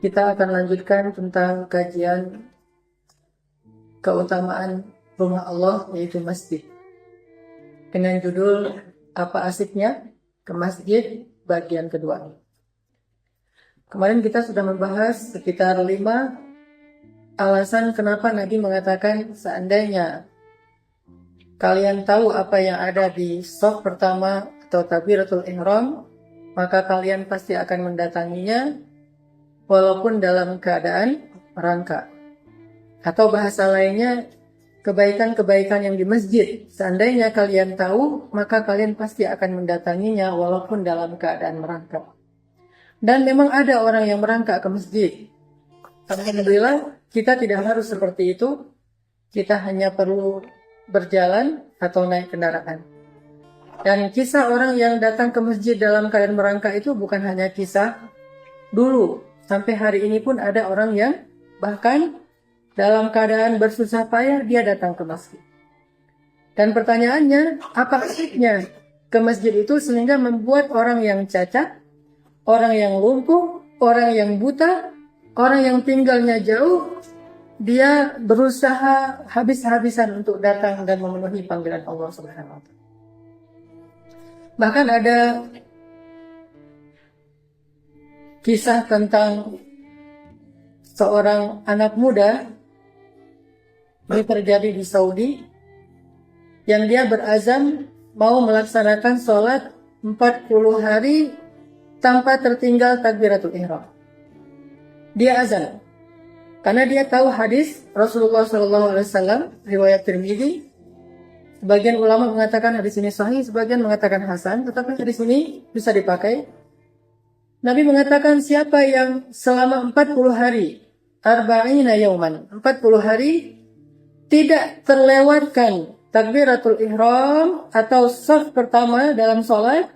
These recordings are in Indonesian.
Kita akan lanjutkan tentang kajian keutamaan rumah Allah, yaitu masjid, dengan judul Apa Asiknya ke Masjid bagian kedua. Kemarin kita sudah membahas sekitar 5 alasan kenapa Nabi mengatakan seandainya kalian tahu apa yang ada di shaf pertama atau takbiratul ihram, maka kalian pasti akan mendatanginya walaupun dalam keadaan merangkak. Atau bahasa lainnya, kebaikan-kebaikan yang di masjid, seandainya kalian tahu, maka kalian pasti akan mendatanginya walaupun dalam keadaan merangkak. Dan memang ada orang yang merangkak ke masjid. Alhamdulillah, kita tidak harus seperti itu. Kita hanya perlu berjalan atau naik kendaraan. Dan kisah orang yang datang ke masjid dalam keadaan merangkak itu bukan hanya kisah dulu. Sampai hari ini pun ada orang yang bahkan dalam keadaan bersusah payah dia datang ke masjid. Dan pertanyaannya, apa asiknya ke masjid itu sehingga membuat orang yang cacat, orang yang lumpuh, orang yang buta, orang yang tinggalnya jauh, dia berusaha habis-habisan untuk datang dan memenuhi panggilan Allah Subhanahu wa Ta'ala. Bahkan ada kisah tentang seorang anak muda, ini terjadi di Saudi, yang dia berazam mau melaksanakan sholat 40 hari tanpa tertinggal takbiratul ihram. Dia azan karena dia tahu hadis Rasulullah SAW, riwayat Tirmidzi. Sebagian ulama mengatakan hadis ini sahih, sebagian mengatakan hasan, tetapi hadis ini bisa dipakai. Nabi mengatakan siapa yang selama 40 hari, arba'ina yauman, 40 hari tidak terlewatkan takbiratul ihram atau shaf pertama dalam sholat,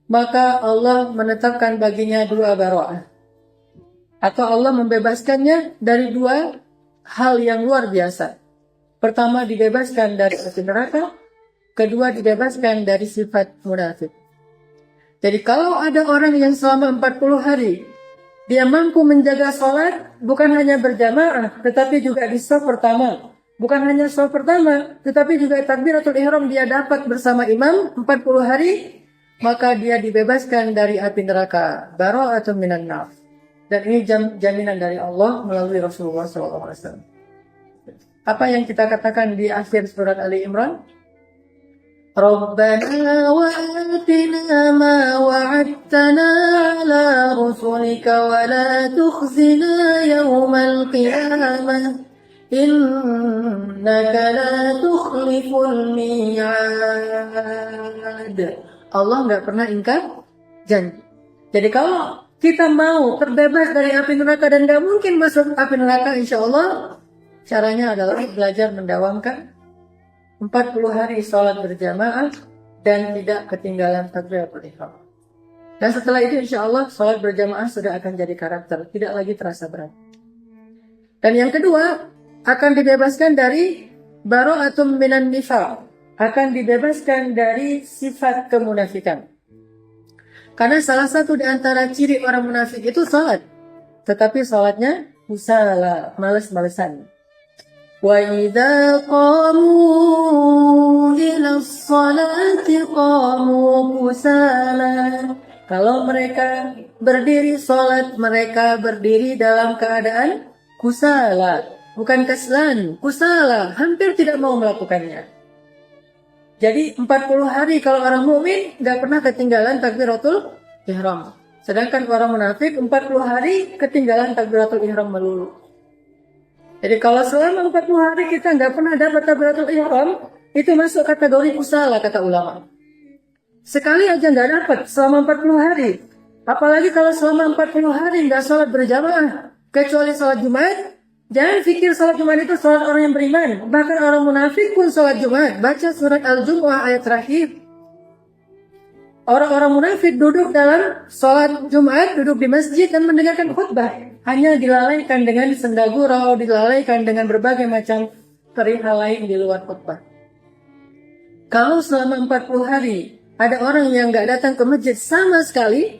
maka Allah menetapkan baginya 2 bara'ah. Atau Allah membebaskannya dari 2 hal yang luar biasa. Pertama, dibebaskan dari api neraka. Kedua, dibebaskan dari sifat munafik. Jadi kalau ada orang yang selama 40 hari dia mampu menjaga sholat, bukan hanya berjamaah, tetapi juga di shaf pertama. Bukan hanya shaf pertama, tetapi juga takbiratul ihram dia dapat bersama imam 40 hari, maka dia dibebaskan dari api neraka. Bara'atun minan nar. Dan ini jaminan dari Allah melalui Rasulullah SAW. Apa yang kita katakan di akhir surat Ali Imran? Rabbana wa atina ma wa'adtana ala rusulika wa la tukhzina yawmal qiyamah innaka la tukhliful mi'ad. Allah nggak pernah ingkar janji. Jadi kalau kita mau terbebas dari api neraka dan nggak mungkin masuk api neraka, insya Allah caranya adalah belajar mendawamkan 40 hari sholat berjamaah dan tidak ketinggalan takbiratul ihram. Dan setelah itu insya Allah sholat berjamaah sudah akan jadi karakter, tidak lagi terasa berat. Dan yang kedua, akan dibebaskan dari bara'atun minan nifaq, akan dibebaskan dari sifat kemunafikan. Karena salah satu di antara ciri orang munafik itu sholat, tetapi sholatnya musala, males-malesan. Wa idza qamu ila sholati qamu kusala. Kalau mereka berdiri sholat, mereka berdiri dalam keadaan kusala, bukan kaslan, kusala, hampir tidak mau melakukannya. Jadi 40 hari kalau orang mukmin nggak pernah ketinggalan takbiratul ihram. Sedangkan orang munafik 40 hari ketinggalan takbiratul ihram melulu. Jadi kalau selama 40 hari kita nggak pernah dapat takbiratul ihram, itu masuk kategori kusala kata ulama. Sekali aja nggak dapat selama 40 hari. Apalagi kalau selama 40 hari nggak sholat berjamaah, kecuali sholat Jumat. Jangan pikir sholat Jumat itu sholat orang yang beriman. Bahkan orang munafik pun sholat Jumat. Baca surat Al-Jumu'ah ayat terakhir. Orang-orang munafik duduk dalam sholat Jumat, duduk di masjid dan mendengarkan khutbah. Hanya dilalaikan dengan senda gurau, dilalaikan dengan berbagai macam perihal lain di luar khutbah. Kalau selama 40 hari ada orang yang gak datang ke masjid sama sekali,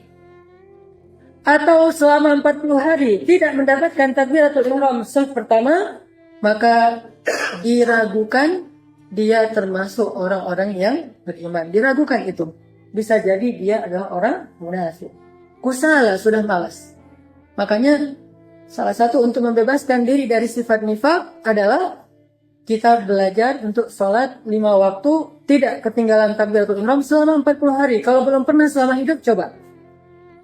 atau selama 40 hari tidak mendapatkan takbiratul ihram saf pertama, maka diragukan dia termasuk orang-orang yang beriman. Diragukan itu. Bisa jadi dia adalah orang munafik. Kusala, sudah malas. Makanya salah satu untuk membebaskan diri dari sifat nifaq adalah kita belajar untuk sholat 5 waktu tidak ketinggalan takbiratul ihram selama 40 hari. Kalau belum pernah selama hidup, coba.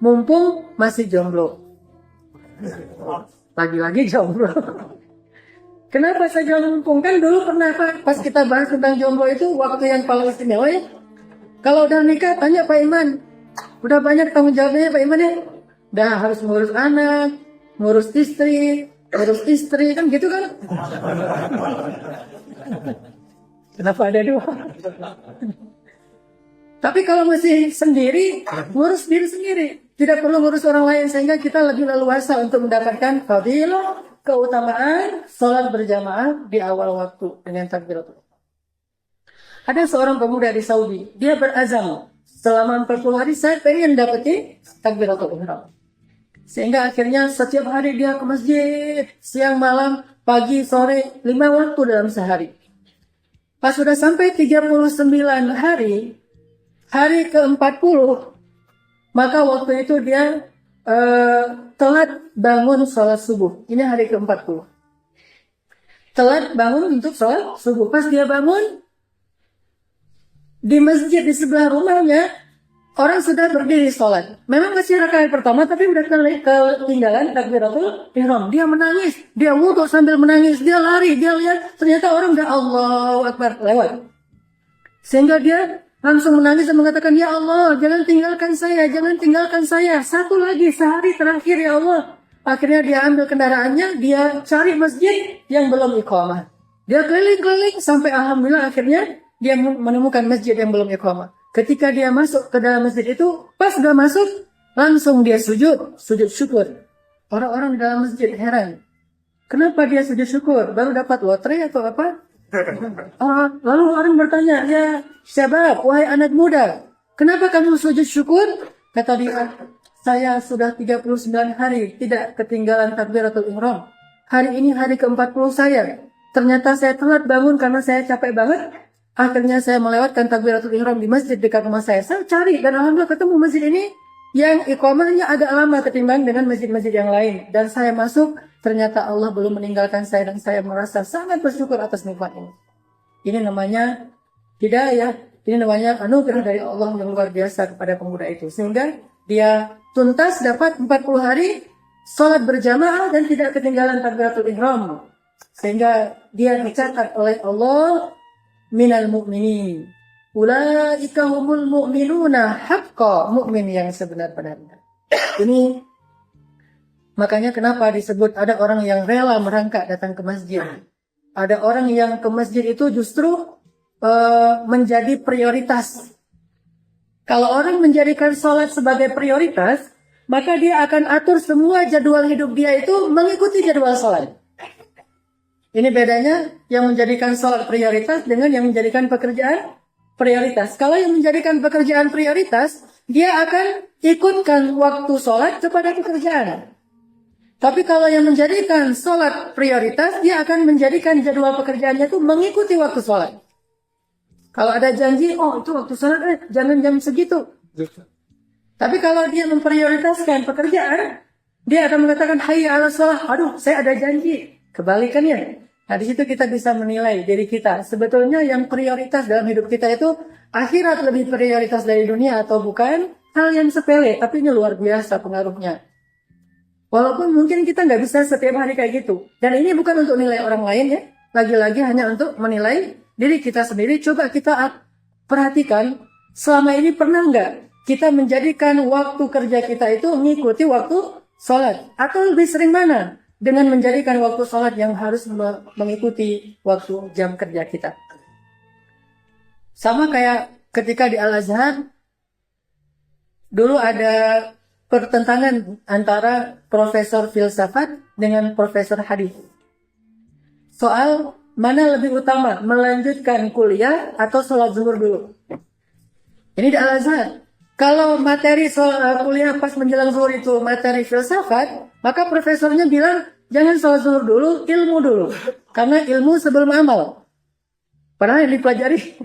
Mumpung masih jomblo. Lagi-lagi jomblo. Kenapa saya bilang mumpung? Kan dulu pernah pas kita bahas tentang jomblo itu waktu yang paling istimewa ya. Kalau udah nikah, tanya Pak Iman. Udah banyak tanggung jawabnya Pak Iman ya. Udah harus ngurus anak, ngurus istri, kan gitu kan? Kenapa ada dua? Tapi kalau masih sendiri, ngurus diri sendiri. Tidak perlu ngurus orang lain, sehingga kita lebih leluasa untuk mendapatkan fadilah, keutamaan sholat berjamaah di awal waktu dengan takbiratul. Ada seorang pemuda di Saudi, dia berazam selama 40 hari saya pengen dapetin takbiratul ihram. Sehingga akhirnya setiap hari dia ke masjid, siang malam, pagi, sore, 5 waktu dalam sehari. Pas sudah sampai 39 hari, hari ke-40, maka waktu itu dia telat bangun sholat subuh. Ini hari ke-40. Telat bangun untuk sholat subuh. Pas dia bangun, di masjid di sebelah rumahnya, orang sudah berdiri sholat. Memang masih rakaat pertama, tapi udah ketinggalan takbiratul ihram. Dia menangis, dia wudhu sambil menangis, dia lari, dia lihat ternyata orang udah Allahu Akbar lewat. Sehingga dia langsung menangis dan mengatakan, ya Allah, jangan tinggalkan saya, jangan tinggalkan saya. Satu lagi sehari terakhir ya Allah. Akhirnya dia ambil kendaraannya, dia cari masjid yang belum iqamah. Dia keliling-keliling sampai alhamdulillah akhirnya dia menemukan masjid yang belum iqamah. Ketika dia masuk ke dalam masjid itu, pas udah masuk, langsung dia sujud syukur. Orang-orang di dalam masjid heran. Kenapa dia sujud syukur? Baru dapat lotre atau apa? Lalu orang bertanya, ya syabab, wahai anak muda, kenapa kamu sujud syukur? Kata dia, saya sudah 39 hari tidak ketinggalan takbiratul ihram. Hari ini hari ke-40 saya. Ternyata saya telat bangun karena saya capek banget. Akhirnya saya melewatkan takbiratul ihram di masjid dekat rumah saya. Saya cari dan alhamdulillah ketemu masjid ini yang iqamahnya agak lama ketimbang dengan masjid-masjid yang lain. Dan saya masuk, ternyata Allah belum meninggalkan saya dan saya merasa sangat bersyukur atas nikmat ini. Ini namanya hidayah. Ini namanya anugerah dari Allah yang luar biasa kepada pemuda itu. Sehingga dia tuntas dapat 40 hari sholat berjamaah dan tidak ketinggalan takbiratul ihram. Sehingga dia dicatat oleh Allah minal mu'minin. Ulaika humul mu'minuna haqqa, mukmin yang sebenar-benarnya. Ini makanya kenapa disebut ada orang yang rela merangkak datang ke masjid. Ada orang yang ke masjid itu justru menjadi prioritas. Kalau orang menjadikan sholat sebagai prioritas, maka dia akan atur semua jadwal hidup dia itu mengikuti jadwal sholat. Ini bedanya yang menjadikan sholat prioritas dengan yang menjadikan pekerjaan prioritas. Kalau yang menjadikan pekerjaan prioritas, dia akan ikutkan waktu sholat kepada pekerjaan. Tapi kalau yang menjadikan sholat prioritas, dia akan menjadikan jadwal pekerjaannya itu mengikuti waktu sholat. Kalau ada janji, oh itu waktu sholat, jangan jam segitu. Tapi kalau dia memprioritaskan pekerjaan, dia akan mengatakan, hayya ala sholat, aduh saya ada janji. Kebalikannya. Nah di situ kita bisa menilai diri kita. Sebetulnya yang prioritas dalam hidup kita itu akhirat lebih prioritas dari dunia atau bukan? Hal yang sepele, tapi ini luar biasa pengaruhnya. Walaupun mungkin kita nggak bisa setiap hari kayak gitu. Dan ini bukan untuk nilai orang lain ya. Lagi-lagi hanya untuk menilai diri kita sendiri. Coba kita perhatikan, selama ini pernah nggak kita menjadikan waktu kerja kita itu mengikuti waktu sholat? Atau lebih sering mana? Dengan menjadikan waktu sholat yang harus mengikuti waktu jam kerja kita. Sama kayak ketika di Al-Azhar, dulu ada pertentangan antara profesor filsafat dengan profesor hadis. Soal mana lebih utama, melanjutkan kuliah atau sholat zuhur dulu. Ini di Al-Azhar. Kalau materi kuliah pas menjelang zuhur itu materi filsafat, maka profesornya bilang jangan sholat zuhur dulu, ilmu dulu. Karena ilmu sebelum amal. Padahal yang dipelajari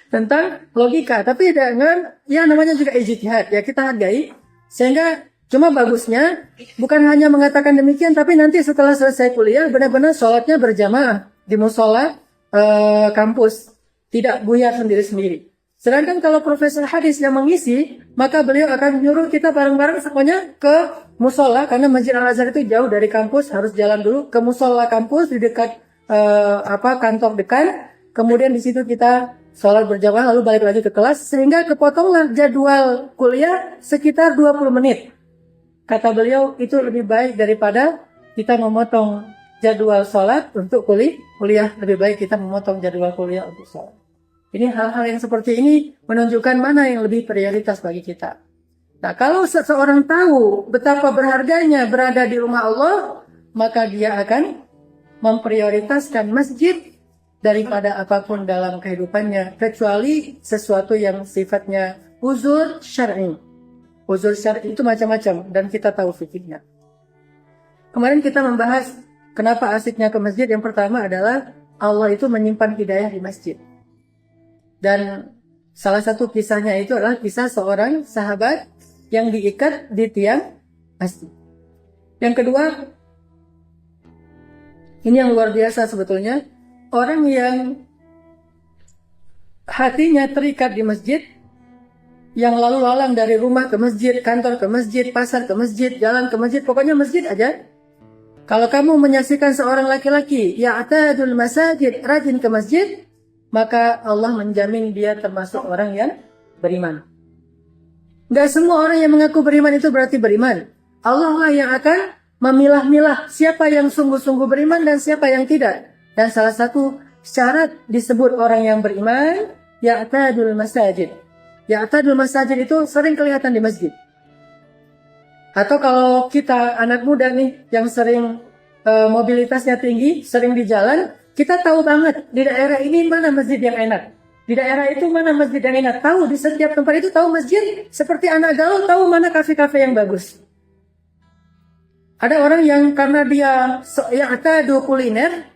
tentang logika, tapi dengan ya namanya juga ijtihad, ya kita hargai. Sehingga cuma bagusnya bukan hanya mengatakan demikian, tapi nanti setelah selesai kuliah benar-benar sholatnya berjamaah di musola kampus, tidak buyar sendiri-sendiri. Sedangkan kalau profesor hadis yang mengisi, maka beliau akan menyuruh kita bareng-bareng semuanya ke musola, karena Masjid Al-Azhar itu jauh dari kampus, harus jalan dulu ke musola kampus di dekat kantor dekan. Kemudian di situ kita sholat berjamaah lalu balik lagi ke kelas, sehingga kepotonglah jadwal kuliah sekitar 20 menit. Kata beliau itu lebih baik daripada kita memotong jadwal sholat untuk kuliah. Lebih baik kita memotong jadwal kuliah untuk sholat. Ini hal-hal yang seperti ini menunjukkan mana yang lebih prioritas bagi kita. Nah, kalau seseorang tahu betapa berharganya berada di rumah Allah, maka dia akan memprioritaskan masjid daripada apapun dalam kehidupannya, kecuali sesuatu yang sifatnya uzur syar'i. Uzur syar'i itu macam-macam dan kita tahu fikihnya. Kemarin kita membahas kenapa asiknya ke masjid. Yang pertama adalah Allah itu menyimpan hidayah di masjid. Dan salah satu kisahnya itu adalah kisah seorang sahabat yang diikat di tiang masjid. Yang kedua, ini yang luar biasa sebetulnya. Orang yang hatinya terikat di masjid, yang lalu lalang dari rumah ke masjid, kantor ke masjid, pasar ke masjid, jalan ke masjid, pokoknya masjid aja. Kalau kamu menyaksikan seorang laki-laki ya'tadul masajid, rajin ke masjid, maka Allah menjamin dia termasuk orang yang beriman. Gak semua orang yang mengaku beriman itu berarti beriman. Allah lah yang akan memilah-milah siapa yang sungguh-sungguh beriman dan siapa yang tidak. Dan salah satu syarat disebut orang yang beriman, ya'tadul masajid. Ya'tadul masajid itu sering kelihatan di masjid. Atau kalau kita anak muda nih yang sering mobilitasnya tinggi, sering di jalan, kita tahu banget di daerah ini mana masjid yang enak. Di daerah itu mana masjid yang enak. Tahu di setiap tempat itu tahu masjid, seperti anak gaul tahu mana kafe-kafe yang bagus. Ada orang yang karena dia ya'tadu kuliner,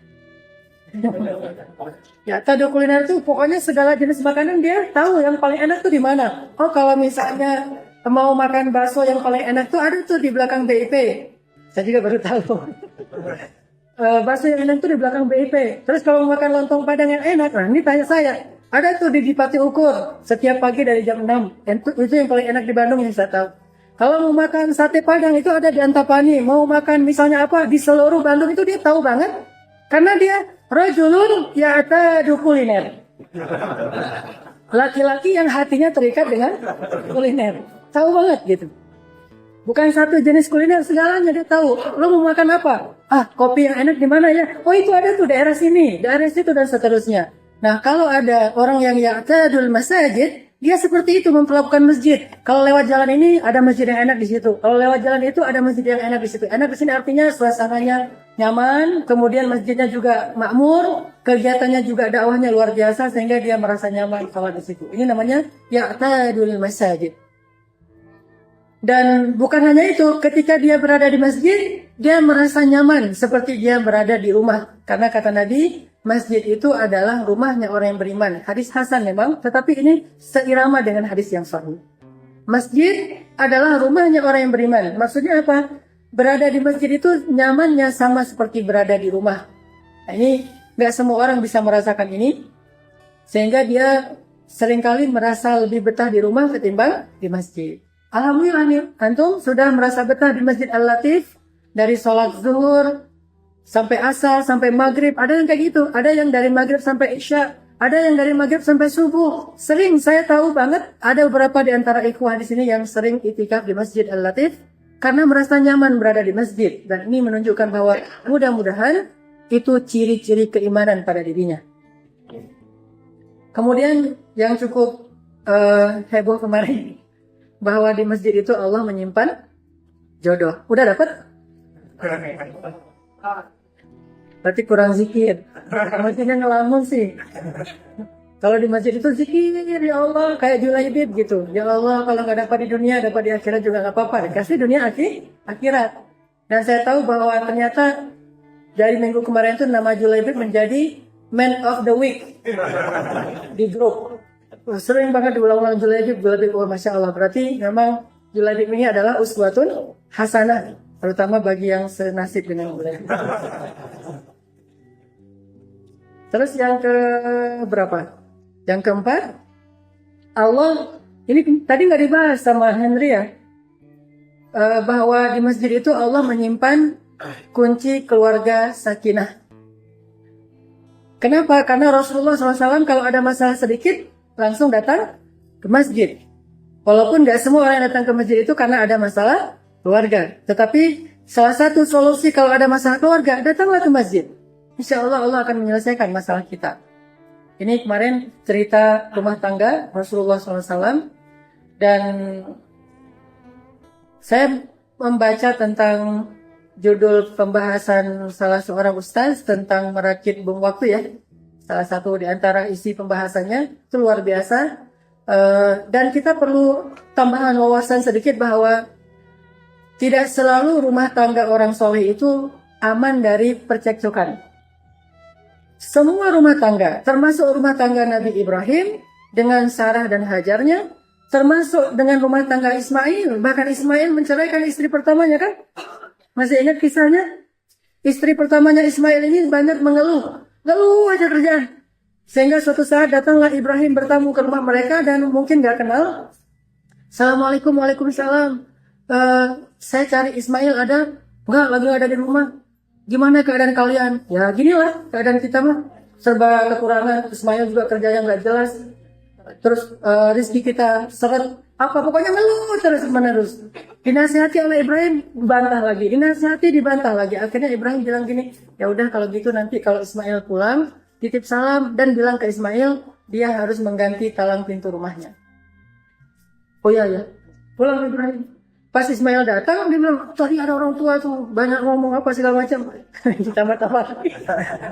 ya'tadu kuliner itu pokoknya segala jenis makanan dia tahu yang paling enak tuh di mana. Oh, kalau misalnya mau makan bakso yang paling enak tuh ada tuh di belakang BIP. Saya juga baru tahu. Bakso yang enak tuh di belakang BIP. Terus kalau mau makan lontong padang yang enak, nah ini tanya saya. Ada tuh di Dipati Ukur setiap pagi dari jam 6. Itu yang paling enak di Bandung yang saya tahu. Kalau mau makan sate padang itu ada di Antapani. Mau makan misalnya apa di seluruh Bandung itu dia tahu banget. Karena dia rajulun ya'tadu kuliner. Laki-laki yang hatinya terikat dengan kuliner. Tahu banget gitu. Bukan satu jenis kuliner, segalanya dia tahu. Lo mau makan apa? Ah, kopi yang enak di mana ya? Oh, itu ada tuh daerah sini, daerah situ dan seterusnya. Nah, kalau ada orang yang ya'tadul masajid, dia seperti itu memperlakukan masjid. Kalau lewat jalan ini ada masjid yang enak di situ. Kalau lewat jalan itu ada masjid yang enak di situ. Enak di sini artinya suasananya nyaman, kemudian masjidnya juga makmur, kegiatannya juga dakwahnya luar biasa sehingga dia merasa nyaman kalau di situ. Ini namanya ya'tadul masajid. Dan bukan hanya itu, ketika dia berada di masjid, dia merasa nyaman seperti dia berada di rumah. Karena kata Nabi, masjid itu adalah rumahnya orang yang beriman. Hadis Hasan memang, tetapi ini seirama dengan hadis yang sahih. Masjid adalah rumahnya orang yang beriman. Maksudnya apa? Berada di masjid itu nyamannya sama seperti berada di rumah. Nah, ini gak semua orang bisa merasakan ini. Sehingga dia seringkali merasa lebih betah di rumah ketimbang di masjid. Alhamdulillah nih, antum sudah merasa betah di Masjid Al-Latif dari sholat zuhur sampai asar sampai maghrib. Ada yang kayak gitu, ada yang dari maghrib sampai isya, ada yang dari maghrib sampai subuh. Sering saya tahu banget ada beberapa di antara ikhwah di sini yang sering itikaf di Masjid Al-Latif karena merasa nyaman berada di masjid. Dan ini menunjukkan bahwa mudah-mudahan itu ciri-ciri keimanan pada dirinya. Kemudian yang cukup heboh kemarin, bahwa di masjid itu Allah menyimpan jodoh. Udah dapat? Berarti kurang zikir. Maksudnya ngelamun sih. Kalau di masjid itu zikir, ya Allah, kayak Julaibib gitu. Ya Allah, kalau nggak dapat di dunia, dapat di akhirat juga nggak apa-apa. Dikasih dunia akhirat. Dan saya tahu bahwa ternyata dari minggu kemarin itu nama Julaibib menjadi Man of the Week di grup. Sering banget diulang-ulang Julaibib. Oh, Masya Allah. Berarti memang Julaibib ini adalah uswatun hasanah, terutama bagi yang senasib dengan Julaibib. Terus yang ke berapa? Yang keempat, Allah, ini tadi nggak dibahas sama Henry ya, bahwa di masjid itu Allah menyimpan kunci keluarga sakinah. Kenapa? Karena Rasulullah SAW kalau ada masalah sedikit, langsung datang ke masjid. Walaupun nggak semua orang yang datang ke masjid itu karena ada masalah keluarga. Tetapi salah satu solusi kalau ada masalah keluarga, datanglah ke masjid. Insya Allah Allah akan menyelesaikan masalah kita. Ini kemarin cerita rumah tangga Rasulullah SAW, dan saya membaca tentang judul pembahasan salah seorang ustaz tentang merakit bom waktu ya. Salah satu di antara isi pembahasannya itu luar biasa, dan kita perlu tambahan wawasan sedikit bahwa tidak selalu rumah tangga orang soleh itu aman dari percekcokan. Semua rumah tangga, termasuk rumah tangga Nabi Ibrahim dengan Sarah dan Hajarnya, termasuk dengan rumah tangga Ismail. Bahkan Ismail menceraikan istri pertamanya kan? Masih ingat kisahnya? Istri pertamanya Ismail ini banyak mengeluh aja kerjaan. Sehingga suatu saat datanglah Ibrahim bertamu ke rumah mereka dan mungkin gak kenal. Assalamualaikum, waalaikumsalam. Saya cari Ismail ada? Enggak, lagi ada di rumah. Gimana keadaan kalian? Ya ginilah keadaan kita mah, serba kekurangan. Ismail juga kerjanya nggak jelas. Terus rezeki kita seret. Pokoknya ngeluh terus menerus. Dinasihati oleh Ibrahim, dibantah lagi. Dinasihati, dibantah lagi. Akhirnya Ibrahim bilang gini, ya udah kalau gitu nanti kalau Ismail pulang, titip salam dan bilang ke Ismail dia harus mengganti talang pintu rumahnya. Oh iya ya, pulang Ibrahim. Pas Ismail datang, dia bilang, tadi ada orang tua tuh, banyak ngomong apa segala macam. Ditambah-tambah.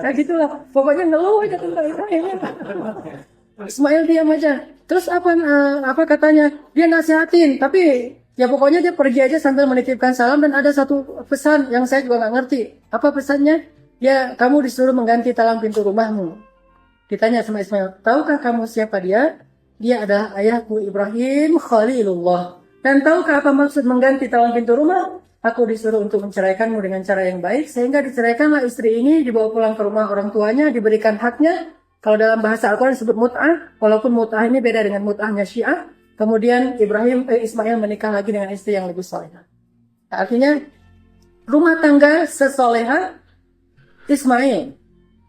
Nah gitulah, pokoknya ngeluh aja tentang Ibrahim. Ismail diam aja. Terus apa katanya? Dia nasihatin, tapi ya pokoknya dia pergi aja sambil menitipkan salam, dan ada satu pesan yang saya juga nggak ngerti. Apa pesannya? Ya, kamu disuruh mengganti talang pintu rumahmu. Ditanya sama Ismail, tahukah kamu siapa dia? Dia adalah ayahku Ibrahim Khalilullah. Dan tahukah apa maksud mengganti talang pintu rumah? Aku disuruh untuk menceraikanmu dengan cara yang baik, sehingga diceraikanlah istri ini, dibawa pulang ke rumah orang tuanya, diberikan haknya. Kalau dalam bahasa Al-Quran disebut mut'ah, walaupun mut'ah ini beda dengan mut'ahnya Syiah. Kemudian Ismail menikah lagi dengan istri yang lebih solehah. Artinya rumah tangga sesolehah Ismail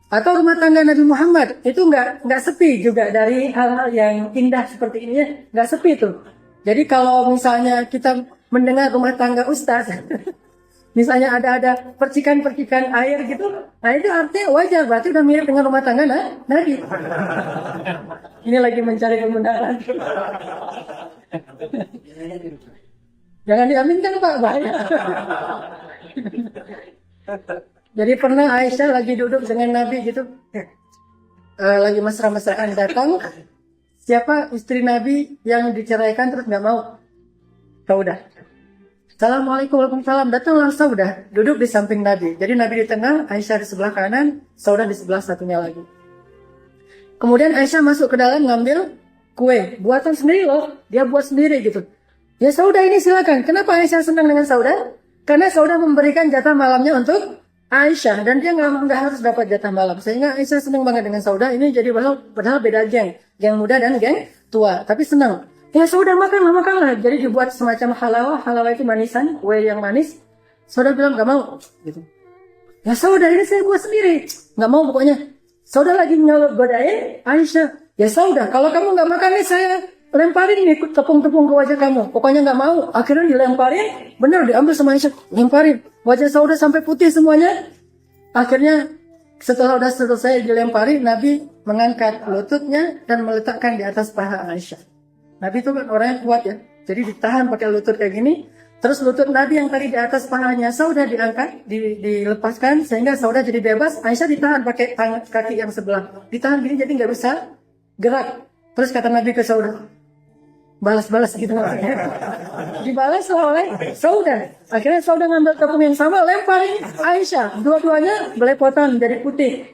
atau rumah tangga Nabi Muhammad itu nggak sepi juga dari hal-hal yang indah seperti ini ya, nggak sepi tuh. Jadi kalau misalnya kita mendengar rumah tangga ustaz, misalnya ada percikan-percikan air gitu, nah itu artinya wajar, berarti udah mirip dengan rumah tangga Nabi. Ini lagi mencari kebenaran. Jangan diaminkan Pak, bahaya. Jadi pernah Aisyah lagi duduk dengan Nabi gitu, lagi mesra-mesraan, datang siapa istri Nabi yang diceraikan terus nggak mau? Saudah. Assalamualaikum, waalaikumsalam. Datanglah Saudah, duduk di samping Nabi. Jadi Nabi di tengah, Aisyah di sebelah kanan, Saudah di sebelah satunya lagi. Kemudian Aisyah masuk ke dalam ngambil kue, buatan sendiri loh. Dia buat sendiri gitu. Ya Saudah ini silakan. Kenapa Aisyah senang dengan Saudah? Karena Saudah memberikan jatah malamnya untuk Aisyah, dan dia nggak harus dapat jatah malam, sehingga Aisyah senang banget dengan Saudah ini. Jadi padahal beda geng muda dan geng tua, tapi senang. Ya Saudah makanlah. Jadi dibuat semacam halawah itu manisan, kue yang manis. Saudah bilang nggak mau, gitu. Ya Saudah ini saya buat sendiri, nggak mau pokoknya. Saudah lagi godain Aisyah. Ya Saudah, kalau kamu nggak makan nih saya lemparin nih tepung-tepung ke wajah kamu. Pokoknya nggak mau. Akhirnya dilemparin, bener diambil sama Aisyah, lemparin. Wajah Saudah sampai putih semuanya. Akhirnya setelah udah selesai dilempari, Nabi mengangkat lututnya dan meletakkan di atas paha Aisyah. Nabi itu kan orang yang kuat ya. Jadi ditahan pakai lutut kayak gini. Terus lutut Nabi yang tadi di atas pahanya Saudah diangkat, dilepaskan sehingga Saudah jadi bebas. Aisyah ditahan pakai kaki yang sebelah. Ditahan gini jadi nggak bisa gerak. Terus kata Nabi ke Saudah, balas-balas gitu maksudnya. Dibalas oleh Saudah. Akhirnya Saudah ngambil tepung yang sama, lemparin Aisyah. Dua-duanya belepotan jadi putih.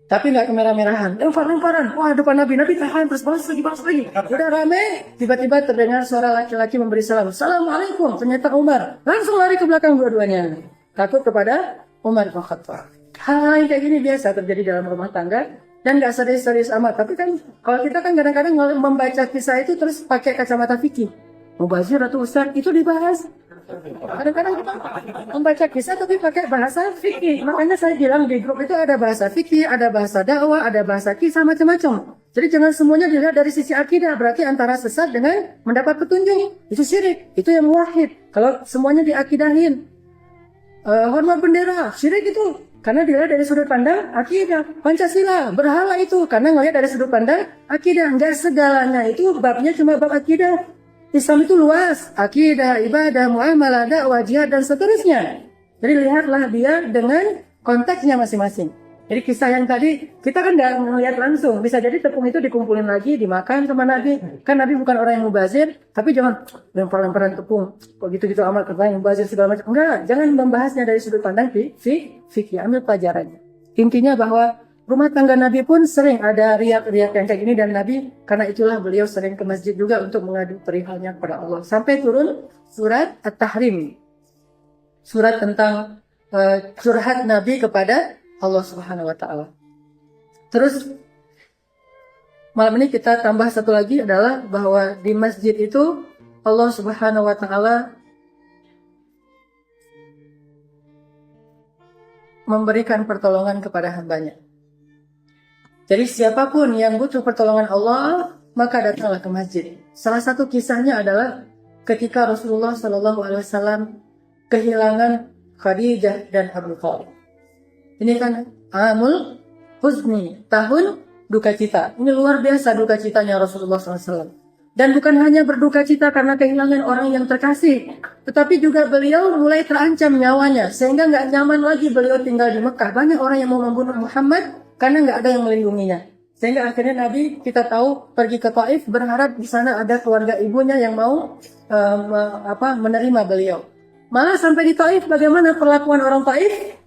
Tapi nggak kemerah-merahan. Lempar-lemparan. Wah, depan Nabi tahan, terus balas lagi. Udah rame, tiba-tiba terdengar suara laki-laki memberi salam. Assalamualaikum. Ternyata Umar. Langsung lari ke belakang dua-duanya. Takut kepada Umar bin Khattab. Hal yang kayak gini biasa terjadi dalam rumah tangga. Dan nggak serius-serius amat. Tapi kan, kalau kita kan kadang-kadang membaca kisah itu terus pakai kacamata fikih. Mubazir atau Ustaz, itu dibahas. Kadang-kadang kita membaca kisah tapi pakai bahasa fikih. Makanya saya bilang di grup itu ada bahasa fikih, ada bahasa dakwah, ada bahasa kisah, macam-macam. Jadi jangan semuanya dilihat dari sisi akidah. Berarti antara sesat dengan mendapat petunjuk. Itu syirik, itu yang wahid. Kalau semuanya diakidahin, hormat bendera, syirik itu. Karena dilihat dari sudut pandang akidah. Pancasila, berhala itu. Karena ngelihat dari sudut pandang akidah. Enggak segalanya itu babnya cuma bab akidah. Islam itu luas, akidah, ibadah, muamalah, dakwah, jihad, dan seterusnya. Jadi lihatlah dia dengan konteksnya masing-masing. Jadi kisah yang tadi, kita kan nggak melihat langsung. Bisa jadi tepung itu dikumpulin lagi, dimakan sama Nabi. Kan Nabi bukan orang yang mubazir, tapi jangan lempar-lemparan tepung. Kok gitu-gitu amal kerjaan mubazir segala macam. Enggak, jangan membahasnya dari sudut pandang fikih, ambil pelajarannya. Intinya bahwa rumah tangga Nabi pun sering ada riak-riak yang kayak gini, dan Nabi karena itulah beliau sering ke masjid juga untuk mengadu perihalnya kepada Allah. Sampai turun surat At-Tahrim. Surat tentang curhat Nabi kepada Allah Subhanahu wa taala. Terus malam ini kita tambah satu lagi adalah bahwa di masjid itu Allah Subhanahu wa taala memberikan pertolongan kepada hambanya. Jadi siapapun yang butuh pertolongan Allah, maka datanglah ke masjid. Salah satu kisahnya adalah ketika Rasulullah SAW kehilangan Khadijah dan Abu Thalib. Ini kan Amul Huzni, tahun duka cita. Ini luar biasa duka citanya Rasulullah SAW. Dan bukan hanya berduka cita karena kehilangan orang yang terkasih, tetapi juga beliau mulai terancam nyawanya, sehingga nggak nyaman lagi beliau tinggal di Mekah. Banyak orang yang mau membunuh Muhammad karena nggak ada yang melindunginya. Sehingga akhirnya Nabi kita tahu pergi ke Taif berharap di sana ada keluarga ibunya yang mau menerima beliau. Malah sampai di Taif bagaimana perlakuan orang Taif?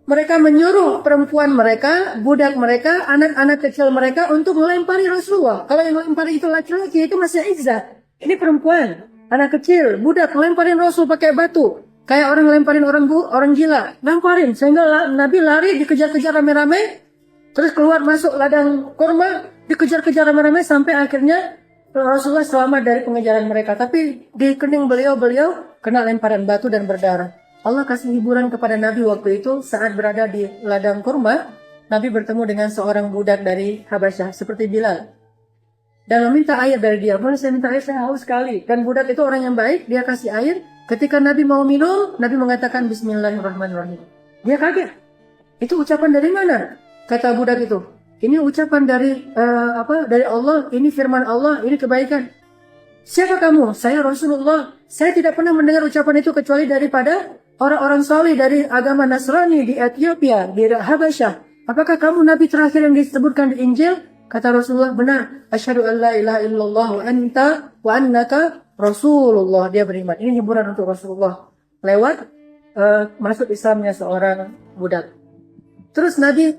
Mereka menyuruh perempuan mereka, budak mereka, anak-anak kecil mereka untuk melempari Rasulullah. Kalau yang melempari itu laki-laki itu masih izzah. Ini perempuan, anak kecil, budak melemparin Rasul pakai batu. Kayak orang melemparin orang gila, lemparin. Sehingga Nabi lari dikejar-kejar rame-rame. Terus keluar masuk ladang kurma, dikejar-kejar rame-rame sampai akhirnya Rasulullah selamat dari pengejaran mereka. Tapi di kening beliau kena lemparan batu dan berdarah. Allah kasih hiburan kepada Nabi waktu itu saat berada di ladang kurma. Nabi bertemu dengan seorang budak dari Habasyah seperti Bilal dan meminta air dari dia. Boleh saya minta air, saya haus sekali. Dan budak itu orang yang baik, dia kasih air. Ketika Nabi mau minum, Nabi mengatakan Bismillahirrahmanirrahim. Dia kaget. Itu ucapan dari mana? Kata budak itu, ini ucapan dari dari Allah, ini firman Allah, ini kebaikan. Siapa kamu? Saya Rasulullah. Saya tidak pernah mendengar ucapan itu kecuali daripada orang-orang saleh dari agama Nasrani di Ethiopia, di Habasyah. Apakah kamu Nabi terakhir yang disebutkan di Injil? Kata Rasulullah, benar. Asyhadu an la ilaha illallah wa annaka Rasulullah. Dia beriman. Ini hiburan untuk Rasulullah lewat masuk Islamnya seorang budak. Terus Nabi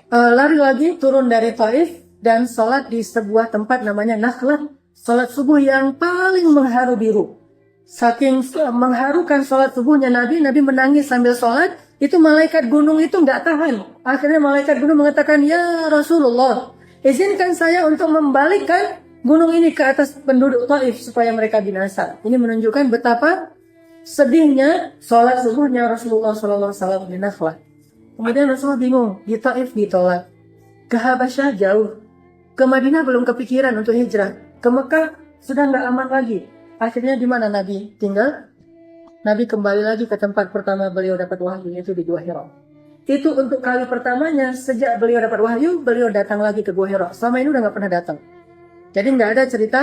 lari lagi turun dari Taif dan sholat di sebuah tempat namanya Nakhlah. Sholat subuh yang paling mengharu biru. Saking mengharukan sholat subuhnya Nabi menangis sambil sholat. Itu malaikat gunung itu nggak tahan. Akhirnya malaikat gunung mengatakan, ya Rasulullah, izinkan saya untuk membalikkan gunung ini ke atas penduduk Taif supaya mereka binasa. Ini menunjukkan betapa sedihnya sholat subuhnya Rasulullah SAW di Nakhlah. Kemudian Rasulullah bingung, di Taif ditolak, ke Habasyah jauh, ke Madinah belum kepikiran untuk hijrah, ke Mekah sudah nggak aman lagi. Akhirnya di mana Nabi tinggal? Nabi kembali lagi ke tempat pertama beliau dapat wahyu, yaitu di Gua Hira. Itu untuk kali pertamanya sejak beliau dapat wahyu, beliau datang lagi ke Gua Hira. Selama ini udah nggak pernah datang. Jadi nggak ada cerita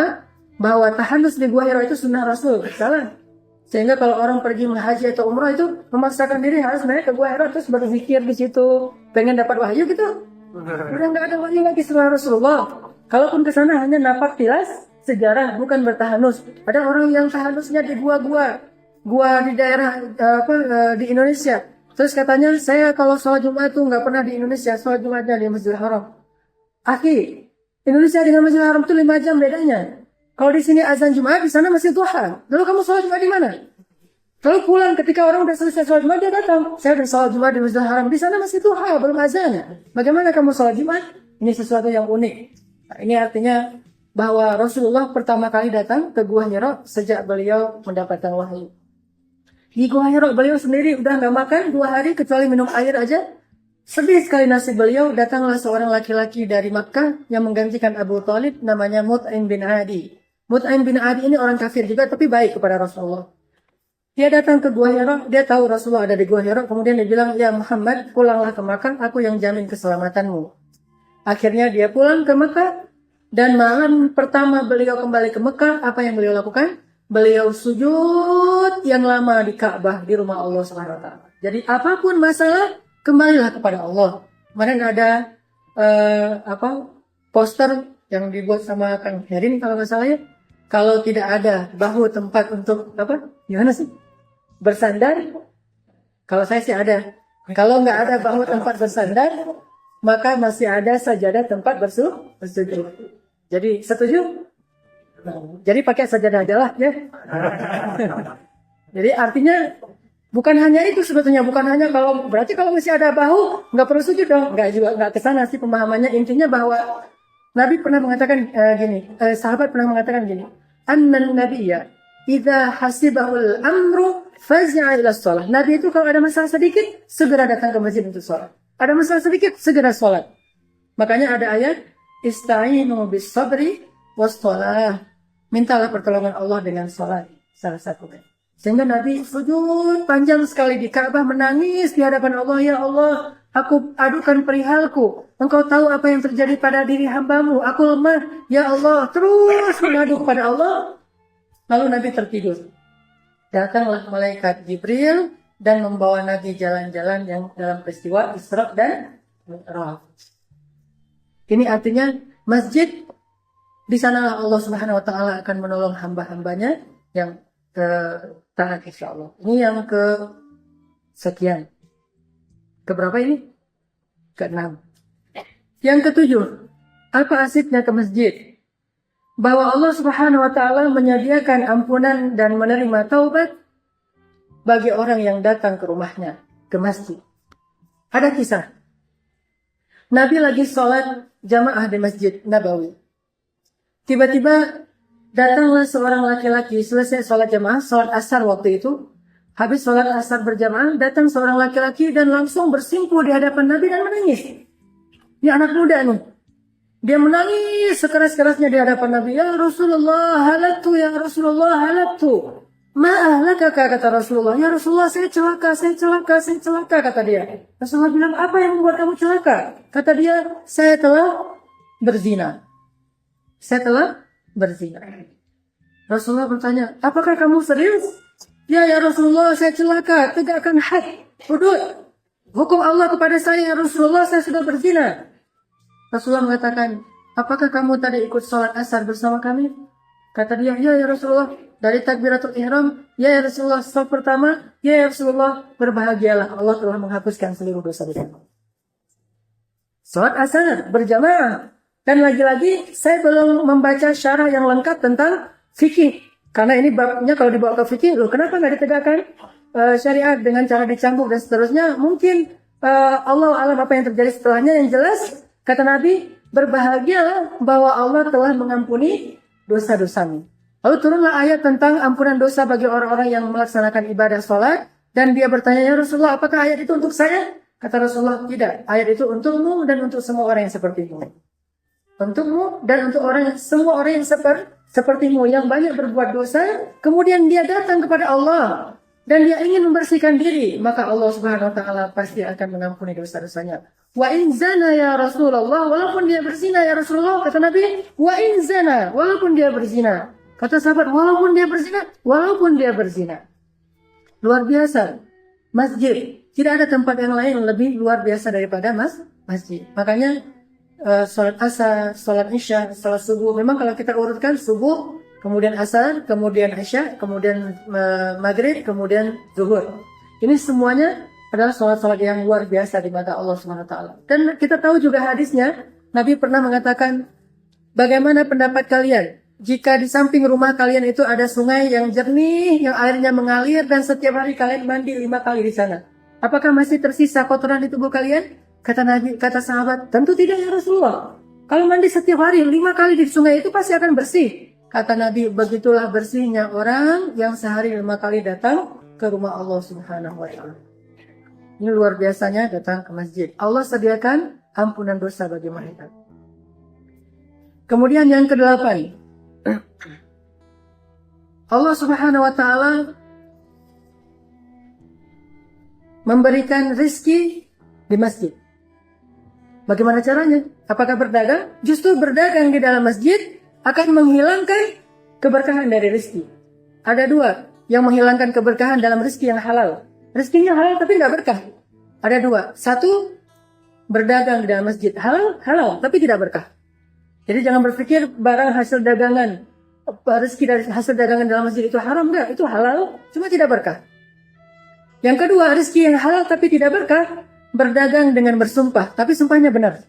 bahwa tahanus di Gua Hira itu sunnah Rasul. Salah. Sehingga kalau orang pergi haji atau umrah itu memaksakan diri harus naik ke Gua Hira terus berzikir di situ, pengen dapat wahyu gitu. Udah nggak ada wahyu lagi setelah Rasulullah. Kalaupun ke sana hanya napak tilas sejarah, bukan bertahanus. Ada orang yang tahanusnya di gua di daerah di Indonesia. Terus katanya, saya kalau sholat Jumat tuh nggak pernah di Indonesia, sholat Jumatnya di Masjidil Haram. Akhi, Indonesia dengan Masjidil Haram itu 5 jam bedanya. Kalau di sini azan Jumat, di sana masih duha. Lalu kamu sholat Jumat di mana? Lalu pulang ketika orang udah selesai sholat Jumat, dia datang. Saya udah sholat Jumat di Masjidil Haram, di sana masih duha, belum azan. Bagaimana kamu sholat Jumat? Ini sesuatu yang unik. Nah, ini artinya bahwa Rasulullah pertama kali datang ke Gua Hira sejak beliau mendapatkan wahyu. Di Gua Hira beliau sendiri udah nggak makan 2 hari kecuali minum air aja. Sedih sekali nasib beliau. Datanglah seorang laki-laki dari Makkah yang menggantikan Abu Thalib, namanya Mut'im bin Adi. Mut'im bin Adi ini orang kafir juga tapi baik kepada Rasulullah. Dia datang ke Gua Hira, dia tahu Rasulullah ada di Gua Hira, kemudian dia bilang, "Ya Muhammad, pulanglah ke Makkah, aku yang jamin keselamatanmu." Akhirnya dia pulang ke Makkah, dan malam pertama beliau kembali ke Mekah, apa yang beliau lakukan? Beliau sujud yang lama di Ka'bah, di rumah Allah SWT. Jadi apapun masalah, kembalilah kepada Allah. Kemarin ada poster yang dibuat sama Kang Herin kalau nggak salah ya. Kalau tidak ada bahu tempat untuk gimana sih? Bersandar. Kalau saya sih ada. Kalau nggak ada bahu tempat bersandar, maka masih ada sajadah tempat bersujud. Jadi setuju? Jadi pakai sajadah aja lah ya. Jadi artinya bukan hanya itu sebetulnya, bukan hanya berarti kalau masih ada bahu nggak perlu sujud dong. Nggak kesana sih pemahamannya. Intinya bahwa Nabi pernah mengatakan sahabat pernah mengatakan gini, annan nabiyya idza hasibahul amru faz'a ila shalah. Nabi itu kalau ada masalah sedikit segera datang ke masjid untuk sholat. Ada masalah sedikit segera sholat. Makanya ada ayat ista'inu bis sabri was shalah. Mintalah pertolongan Allah dengan sholat, salah satunya. Sehingga Nabi sujud panjang sekali di Ka'bah, menangis di hadapan Allah. Ya Allah, aku adukan perihalku. Engkau tahu apa yang terjadi pada diri hambamu. Aku lemah. Ya Allah, terus mengadu kepada Allah. Lalu Nabi tertidur. Datanglah malaikat Jibril dan membawa Nabi jalan-jalan yang dalam peristiwa Isra dan Mi'raj. Ini artinya masjid, di sanalah Allah Subhanahu wa taala akan menolong hamba-hambanya yang taat insya Allah. Ini yang ke sekian. Keberapa ini? Ke-6. Yang ke-7. Apa asiknya ke masjid? Bahwa Allah Subhanahu wa taala menyediakan ampunan dan menerima taubat bagi orang yang datang ke rumahnya, ke masjid. Ada kisah. Nabi lagi sholat jamaah di Masjid Nabawi. Tiba-tiba datanglah seorang laki-laki, selesai sholat jamaah, sholat asar waktu itu. Habis sholat asar berjamaah, datang seorang laki-laki dan langsung bersimpuh di hadapan Nabi dan menangis. Ini anak muda nih. Dia menangis sekeras-kerasnya di hadapan Nabi. Ya Rasulullah, halaktu, ya Rasulullah, halaktu. Ma'ahlakaka, kata Rasulullah. Ya Rasulullah, saya celaka, kata dia. Rasulullah bilang, apa yang membuat kamu celaka? Kata dia, saya telah berzina. Rasulullah bertanya, apakah kamu serius? Ya Rasulullah, saya celaka, tegakkan had, hudud, hukum Allah kepada saya, ya Rasulullah, saya sudah berzina. Rasulullah mengatakan, apakah kamu tadi ikut sholat asar bersama kami? Kata dia, ya Rasulullah, dari takbiratul ihram, ya Rasulullah, stop pertama, ya Rasulullah, berbahagialah, Allah telah menghapuskan seluruh dosa-dosa. Sholat asar berjamaah. Dan lagi-lagi saya belum membaca syarah yang lengkap tentang fikih. Karena ini babnya kalau dibawa ke fikih, loh kenapa nggak ditegakkan syariat dengan cara dicambuk dan seterusnya? Mungkin Allah alam apa yang terjadi setelahnya. Yang jelas, kata Nabi, berbahagialah bahwa Allah telah mengampuni dosa-dosamu. Lalu turunlah ayat tentang ampunan dosa bagi orang-orang yang melaksanakan ibadah sholat. Dan dia bertanya, ya Rasulullah, apakah ayat itu untuk saya? Kata Rasulullah, tidak. Ayat itu untukmu dan untuk semua orang yang sepertimu. Untukmu dan untuk semua orang yang sepertimu yang banyak berbuat dosa, kemudian dia datang kepada Allah dan dia ingin membersihkan diri, maka Allah Subhanahu wa taala pasti akan mengampuni dosa-dosanya. Wa in zana ya Rasulullah, walaupun dia berzina ya Rasulullah, kata Nabi, wa in zana, walaupun dia berzina. Kata sahabat, walaupun dia berzina. Luar biasa. Masjid, tidak ada tempat yang lain lebih luar biasa daripada masjid. Makanya sholat asar, sholat isya, sholat subuh. Memang kalau kita urutkan subuh, kemudian asar, kemudian isya, kemudian maghrib, kemudian zuhur. Ini semuanya adalah sholat-sholat yang luar biasa di mata Allah SWT. Dan kita tahu juga hadisnya, Nabi pernah mengatakan, bagaimana pendapat kalian jika di samping rumah kalian itu ada sungai yang jernih, yang airnya mengalir, dan setiap hari kalian mandi 5 kali di sana? Apakah masih tersisa kotoran di tubuh kalian? Kata Nabi, kata sahabat, tentu tidak ya Rasulullah. Kalau mandi setiap hari 5 kali di sungai itu pasti akan bersih. Kata Nabi, begitulah bersihnya orang yang sehari 5 kali datang ke rumah Allah Subhanahu wa Ta'ala. Ini luar biasanya datang ke masjid. Allah sediakan ampunan dosa bagi mereka. Kemudian yang ke-8, Allah Subhanahu wa Ta'ala memberikan rizki di masjid. Bagaimana caranya? Apakah berdagang? Justru berdagang di dalam masjid akan menghilangkan keberkahan dari rizki. Ada 2 yang menghilangkan keberkahan dalam rizki yang halal. Rizkinya halal tapi tidak berkah. Ada 2. 1, berdagang di dalam masjid. Halal tapi tidak berkah. Jadi jangan berpikir barang hasil dagangan, rezeki dari hasil dagangan dalam masjid itu haram. Enggak, itu halal, cuma tidak berkah. Yang kedua, rezeki yang halal tapi tidak berkah, berdagang dengan bersumpah, tapi sumpahnya benar.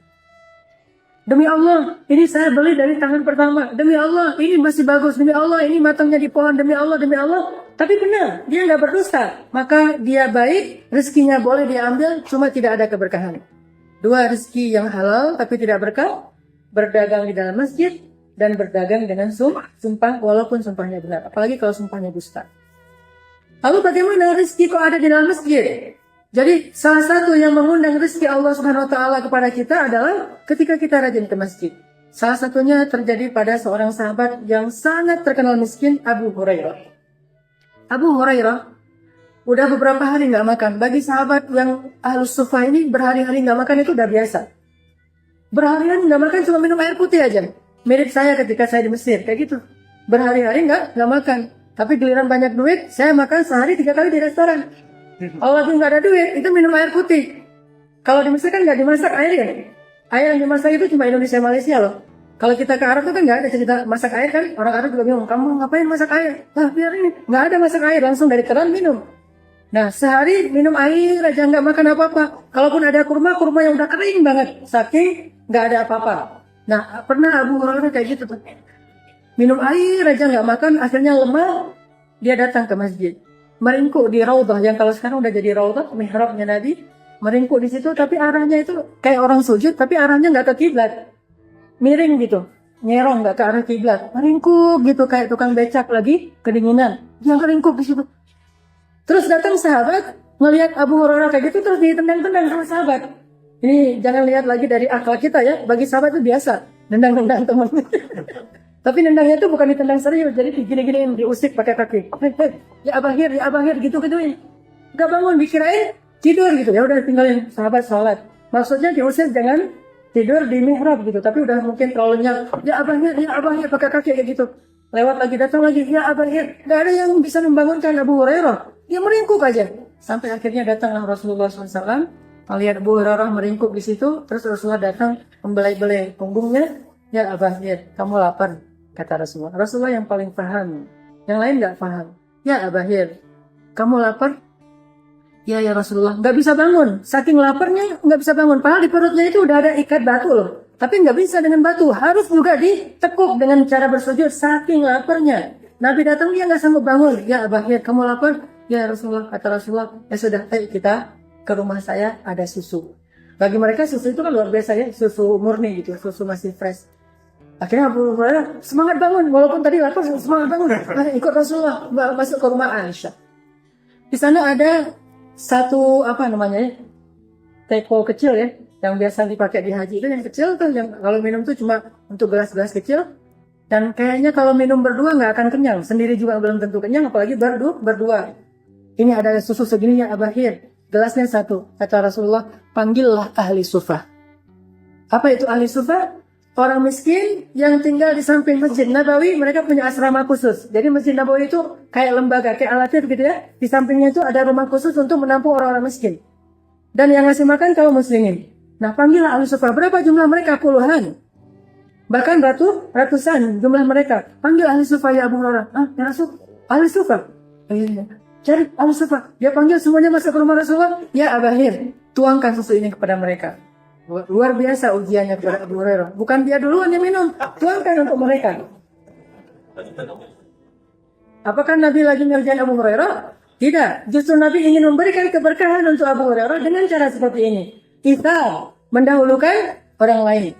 Demi Allah, ini saya beli dari tangan pertama. Demi Allah, ini masih bagus. Demi Allah, ini matangnya di pohon. Demi Allah, demi Allah. Tapi benar, dia nggak berdusta. Maka dia baik, rezekinya boleh diambil, cuma tidak ada keberkahan. 2 rezeki yang halal tapi tidak berkah, berdagang di dalam masjid, dan berdagang dengan sumpah walaupun sumpahnya benar. Apalagi kalau sumpahnya dusta. Lalu bagaimana rezeki kok ada di dalam masjid? Jadi salah satu yang mengundang rezeki Allah Subhanahu wa Ta'ala kepada kita adalah ketika kita rajin ke masjid. Salah satunya terjadi pada seorang sahabat yang sangat terkenal miskin, Abu Hurairah. Abu Hurairah udah beberapa hari nggak makan. Bagi sahabat yang ahlus suffah ini berhari-hari nggak makan itu udah biasa. Berhari-hari nggak makan, cuma minum air putih aja. Mirip saya ketika saya di Mesir, kayak gitu. Berhari-hari nggak makan. Tapi giliran banyak duit, saya makan sehari 3 kali di restoran. Kalau lagi nggak ada duit, itu minum air putih. Kalau di Mesir kan nggak dimasak air ya. Air yang dimasak itu cuma Indonesia, Malaysia loh. Kalau kita ke Arab itu kan nggak ada cerita masak air kan. Orang Arab juga bingung, kamu ngapain masak air? Nah biar ini, nggak ada masak air, langsung dari keran minum. Nah sehari minum air aja, nggak makan apa-apa. Kalaupun ada kurma yang udah kering banget, saking nggak ada apa-apa. Nah pernah Abu Hurairah kayak gitu tuh. Minum air aja nggak makan, akhirnya lemah. Dia datang ke masjid. Meringkuk di Raudhah, yang kalau sekarang udah jadi Raudhah, mihrabnya Nabi. Meringkuk di situ, tapi arahnya itu kayak orang sujud, tapi arahnya nggak ke kiblat, miring gitu, nyerong nggak ke arah kiblat, meringkuk gitu kayak tukang becak lagi kedinginan, dia meringkuk di situ. Terus datang sahabat ngelihat Abu Hurairah kayak gitu, terus ditendang-tendang sama sahabat. Ini jangan lihat lagi dari akal kita ya, bagi sahabat itu biasa nendang-nendang teman. Tapi nendangnya itu bukan ditendang serius, jadi digini-giniin, diusik pakai kaki. Ya abahir gitu-gituin. Gak bangun, dikirain tidur gitu. Ya udah tinggalin sahabat sholat. Maksudnya diusir jangan tidur di mihrab gitu. Tapi udah mungkin terlalu nyak. Ya abahir pakai kaki kayak gitu. Lewat lagi, datang lagi, ya abahir. Gak ada yang bisa membangunkan Abu Hurairah. Dia meringkuk aja. Sampai akhirnya datanglah Rasulullah SAW. Melihat Abu Hurairah meringkuk di situ. Terus Rasulullah datang membelai-belai punggungnya. Ya abahir, kamu lapar. Kata Rasulullah. Rasulullah yang paling paham. Yang lain gak paham. Ya abahir, kamu lapar? Ya Rasulullah. Gak bisa bangun. Saking laparnya gak bisa bangun. Padahal di perutnya itu udah ada ikat batu loh. Tapi gak bisa dengan batu. Harus juga ditekuk dengan cara bersujud. Saking laparnya. Nabi datang dia gak sanggup bangun. Ya abahir, kamu lapar? Ya Rasulullah. Kata Rasulullah. Ya sudah, ayo kita ke rumah saya ada susu. Bagi mereka susu itu kan luar biasa ya. Susu murni gitu. Susu masih fresh. Akhirnya Abu Hurairah semangat bangun, walaupun tadi lapar semangat bangun. Ikut Rasulullah masuk ke rumah Aisyah. Di sana ada satu teko kecil ya, yang biasa dipakai di haji itu yang kecil tuh, yang kalau minum tuh cuma untuk gelas-gelas kecil. Dan kayaknya kalau minum berdua nggak akan kenyang, sendiri juga belum tentu kenyang, apalagi berdua. Ini ada susu segini ya abahir, gelasnya 1. Kata Rasulullah, panggillah ahli sufah. Apa itu ahli sufah? Orang miskin yang tinggal di samping Masjid Nabawi, mereka punya asrama khusus. Jadi Masjid Nabawi itu kayak lembaga, kayak Al-Latif gitu ya. Di sampingnya itu ada rumah khusus untuk menampung orang-orang miskin. Dan yang ngasih makan kaum muslimin. Nah, panggillah ahli sufa. Berapa jumlah mereka? Puluhan. Bahkan ratusan jumlah mereka. Panggil ahli sufa ya Abu Hurairah. Ya Rasul, ahli sufa. Iya. Cari ahli sufa. Dia panggil semuanya masuk ke rumah Rasulullah. Ya Abahir, tuangkan susu ini kepada mereka. Luar biasa ujiannya kepada Abu Hurairah. Bukan dia duluan yang minum, tuangkan untuk mereka. Apakah Nabi lagi ngerjain Abu Hurairah? Tidak. Justru Nabi ingin memberikan keberkahan untuk Abu Hurairah dengan cara seperti ini. Kita mendahulukan orang lain.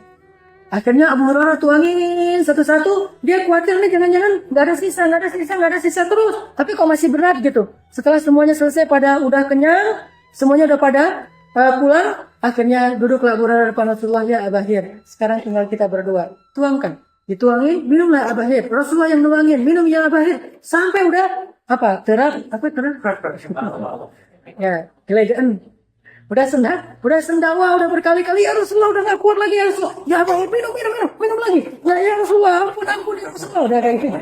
Akhirnya Abu Hurairah tuangin satu-satu. Dia khawatir nih jangan-jangan nggak ada sisa terus. Tapi kok masih berat gitu. Setelah semuanya selesai pada udah kenyang, semuanya udah pada pulang. Akhirnya duduklah Abu Hurairah depan Rasulullah, ya Abahir. Sekarang tinggal kita berdua. Tuangkan. Dituangin, minumlah Abahir. Rasulullah yang nuangin, minum ya Abahir. Sampai udah terap. Ya, kelegaan. Udah sendawa, udah berkali-kali ya Rasulullah, udah gak kuat lagi ya Rasulullah. Ya Abahir, minum lagi. Ya Rasulullah, ampun ya Rasulullah. Udah kayak gitu.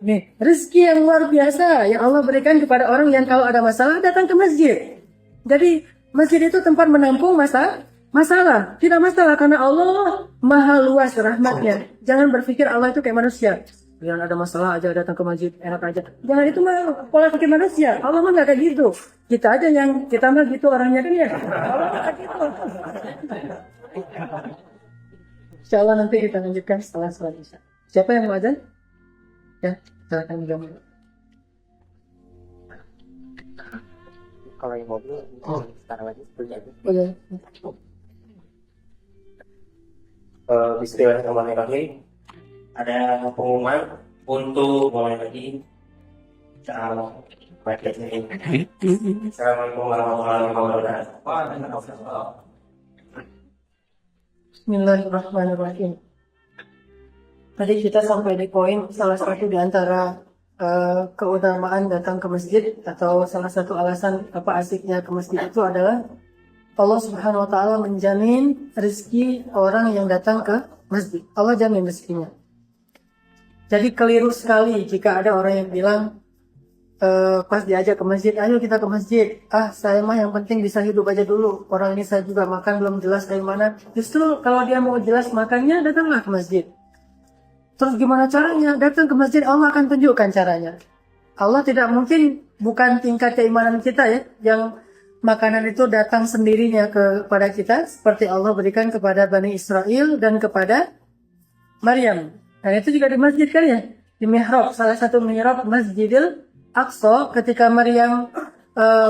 Nih, rezeki yang luar biasa yang Allah berikan kepada orang yang kalau ada masalah datang ke masjid. Jadi masjid itu tempat menampung masalah. Tidak masalah karena Allah maha luas rahmatnya. Jangan berpikir Allah itu kayak manusia. Yang ada masalah aja datang ke masjid, enak aja. Jangan, itu mah pola pikir manusia. Allah mah gak kayak gitu. Kita mah gitu orangnya kan ya. Allah mah kayak gitu. Insyaallah nanti kita lanjutkan setelah sholat Isya. Siapa yang mau azan? Ya, silakan juga. Kalau yang mobil, sekarang lagi seperti Bismillahirrahmanirrahim. Ada pengumuman untuk mulai lagi soal market ini. Assalamualaikum warahmatullahi wabarakatuh. Bismillahirrahmanirrahim. Tadi kita sampai di poin salah satu di antara keutamaan datang ke masjid, atau salah satu alasan apa asiknya ke masjid itu adalah Allah Subhanahu wa taala menjamin rezeki orang yang datang ke masjid. Allah jamin rezekinya. Jadi keliru sekali jika ada orang yang bilang pas diajak ke masjid, ayo kita ke masjid. Saya mah yang penting bisa hidup aja dulu. Orang ini saya juga makan belum jelas dari mana. Justru kalau dia mau jelas makannya, datanglah ke masjid. Terus gimana caranya? Datang ke masjid, Allah akan tunjukkan caranya. Allah tidak mungkin, bukan tingkat keimanan kita ya, yang makanan itu datang sendirinya kepada kita, seperti Allah berikan kepada Bani Israel dan kepada Maryam. Dan itu juga di masjid kan ya, di mihrab, salah satu mihrab Masjidil Aqsa, ketika Maryam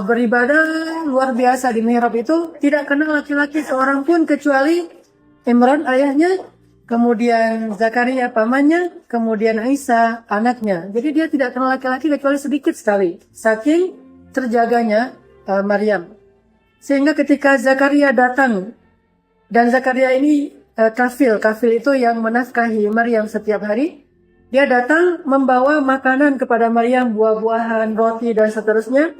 beribadah luar biasa di mihrab itu, tidak kenal laki-laki seorang pun kecuali Imran ayahnya, kemudian Zakaria pamannya, kemudian Aisyah anaknya. Jadi dia tidak kenal laki-laki kecuali sedikit sekali, saking terjaganya Maryam. Sehingga ketika Zakaria datang, dan Zakaria ini kafil itu yang menafkahi Maryam setiap hari, dia datang membawa makanan kepada Maryam, buah-buahan, roti dan seterusnya.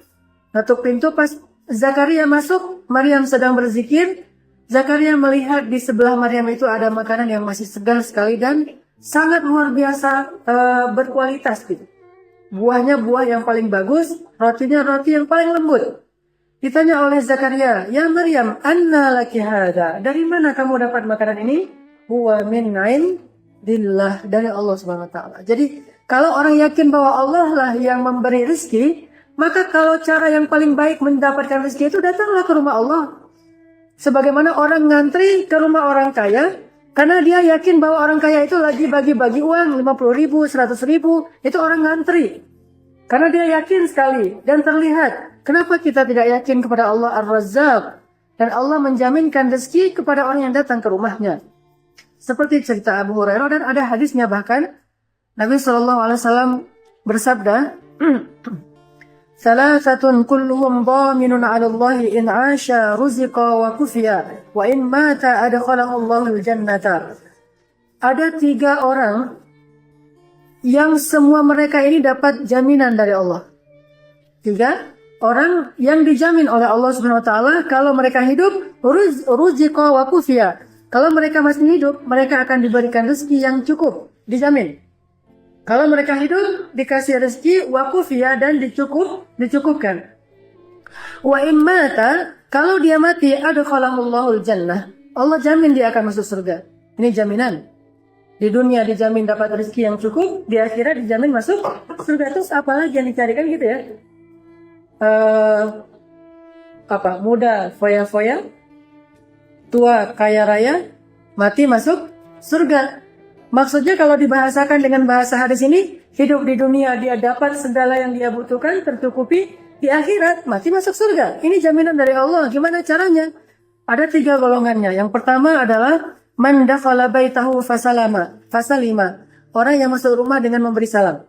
Ketuk pintu, pas Zakaria masuk, Maryam sedang berzikir. Zakaria melihat di sebelah Maryam itu ada makanan yang masih segar sekali dan sangat luar biasa berkualitas gitu. Buahnya buah yang paling bagus, rotinya roti yang paling lembut. Ditanya oleh Zakaria, ya Maryam, anna laki hadha? Dari mana kamu dapat makanan ini? Huwa min indillah, dari Allah Subhanahu wa taala. Jadi kalau orang yakin bahwa Allah lah yang memberi rezeki, maka kalau cara yang paling baik mendapatkan rezeki itu datanglah ke rumah Allah. Sebagaimana orang ngantri ke rumah orang kaya, karena dia yakin bahwa orang kaya itu lagi bagi-bagi uang 50.000, 100.000, itu orang ngantri. Karena dia yakin sekali dan terlihat. Kenapa kita tidak yakin kepada Allah Ar-Razzaq? Dan Allah menjaminkan rezeki kepada orang yang datang ke rumahnya. Seperti cerita Abu Hurairah, dan ada hadisnya bahkan. Nabi SAW bersabda, Salasatun kulluhum dhaminun 'ala Allah in 'asha ruziqa wa kufiya wa in mata adkhalahu Allahul jannata. Ada 3 orang yang semua mereka ini dapat jaminan dari Allah. 3 orang yang dijamin oleh Allah Subhanahu wa taala kalau mereka hidup ruziqa wa kufiya. Kalau mereka masih hidup, mereka akan diberikan rezeki yang cukup, dijamin. Kalau mereka hidup, dikasih rezeki wa kufiya dan dicukupkan. Wa immata, Kalau dia mati, adkhalahumullahul jannah. Allah jamin dia akan masuk surga. Ini jaminan. Di dunia dijamin dapat rezeki yang cukup, di akhirat dijamin masuk surga. Terus apalagi yang dicarikan gitu ya? Muda foya-foya, tua kaya raya, mati masuk surga. Maksudnya kalau dibahasakan dengan bahasa hadis ini, hidup di dunia dia dapat segala yang dia butuhkan, tercukupi, di akhirat mati masuk surga. Ini jaminan dari Allah. Gimana caranya? Ada 3 golongannya. Yang pertama adalah man dakhala baitahu fasalima. Orang yang masuk rumah dengan memberi salam.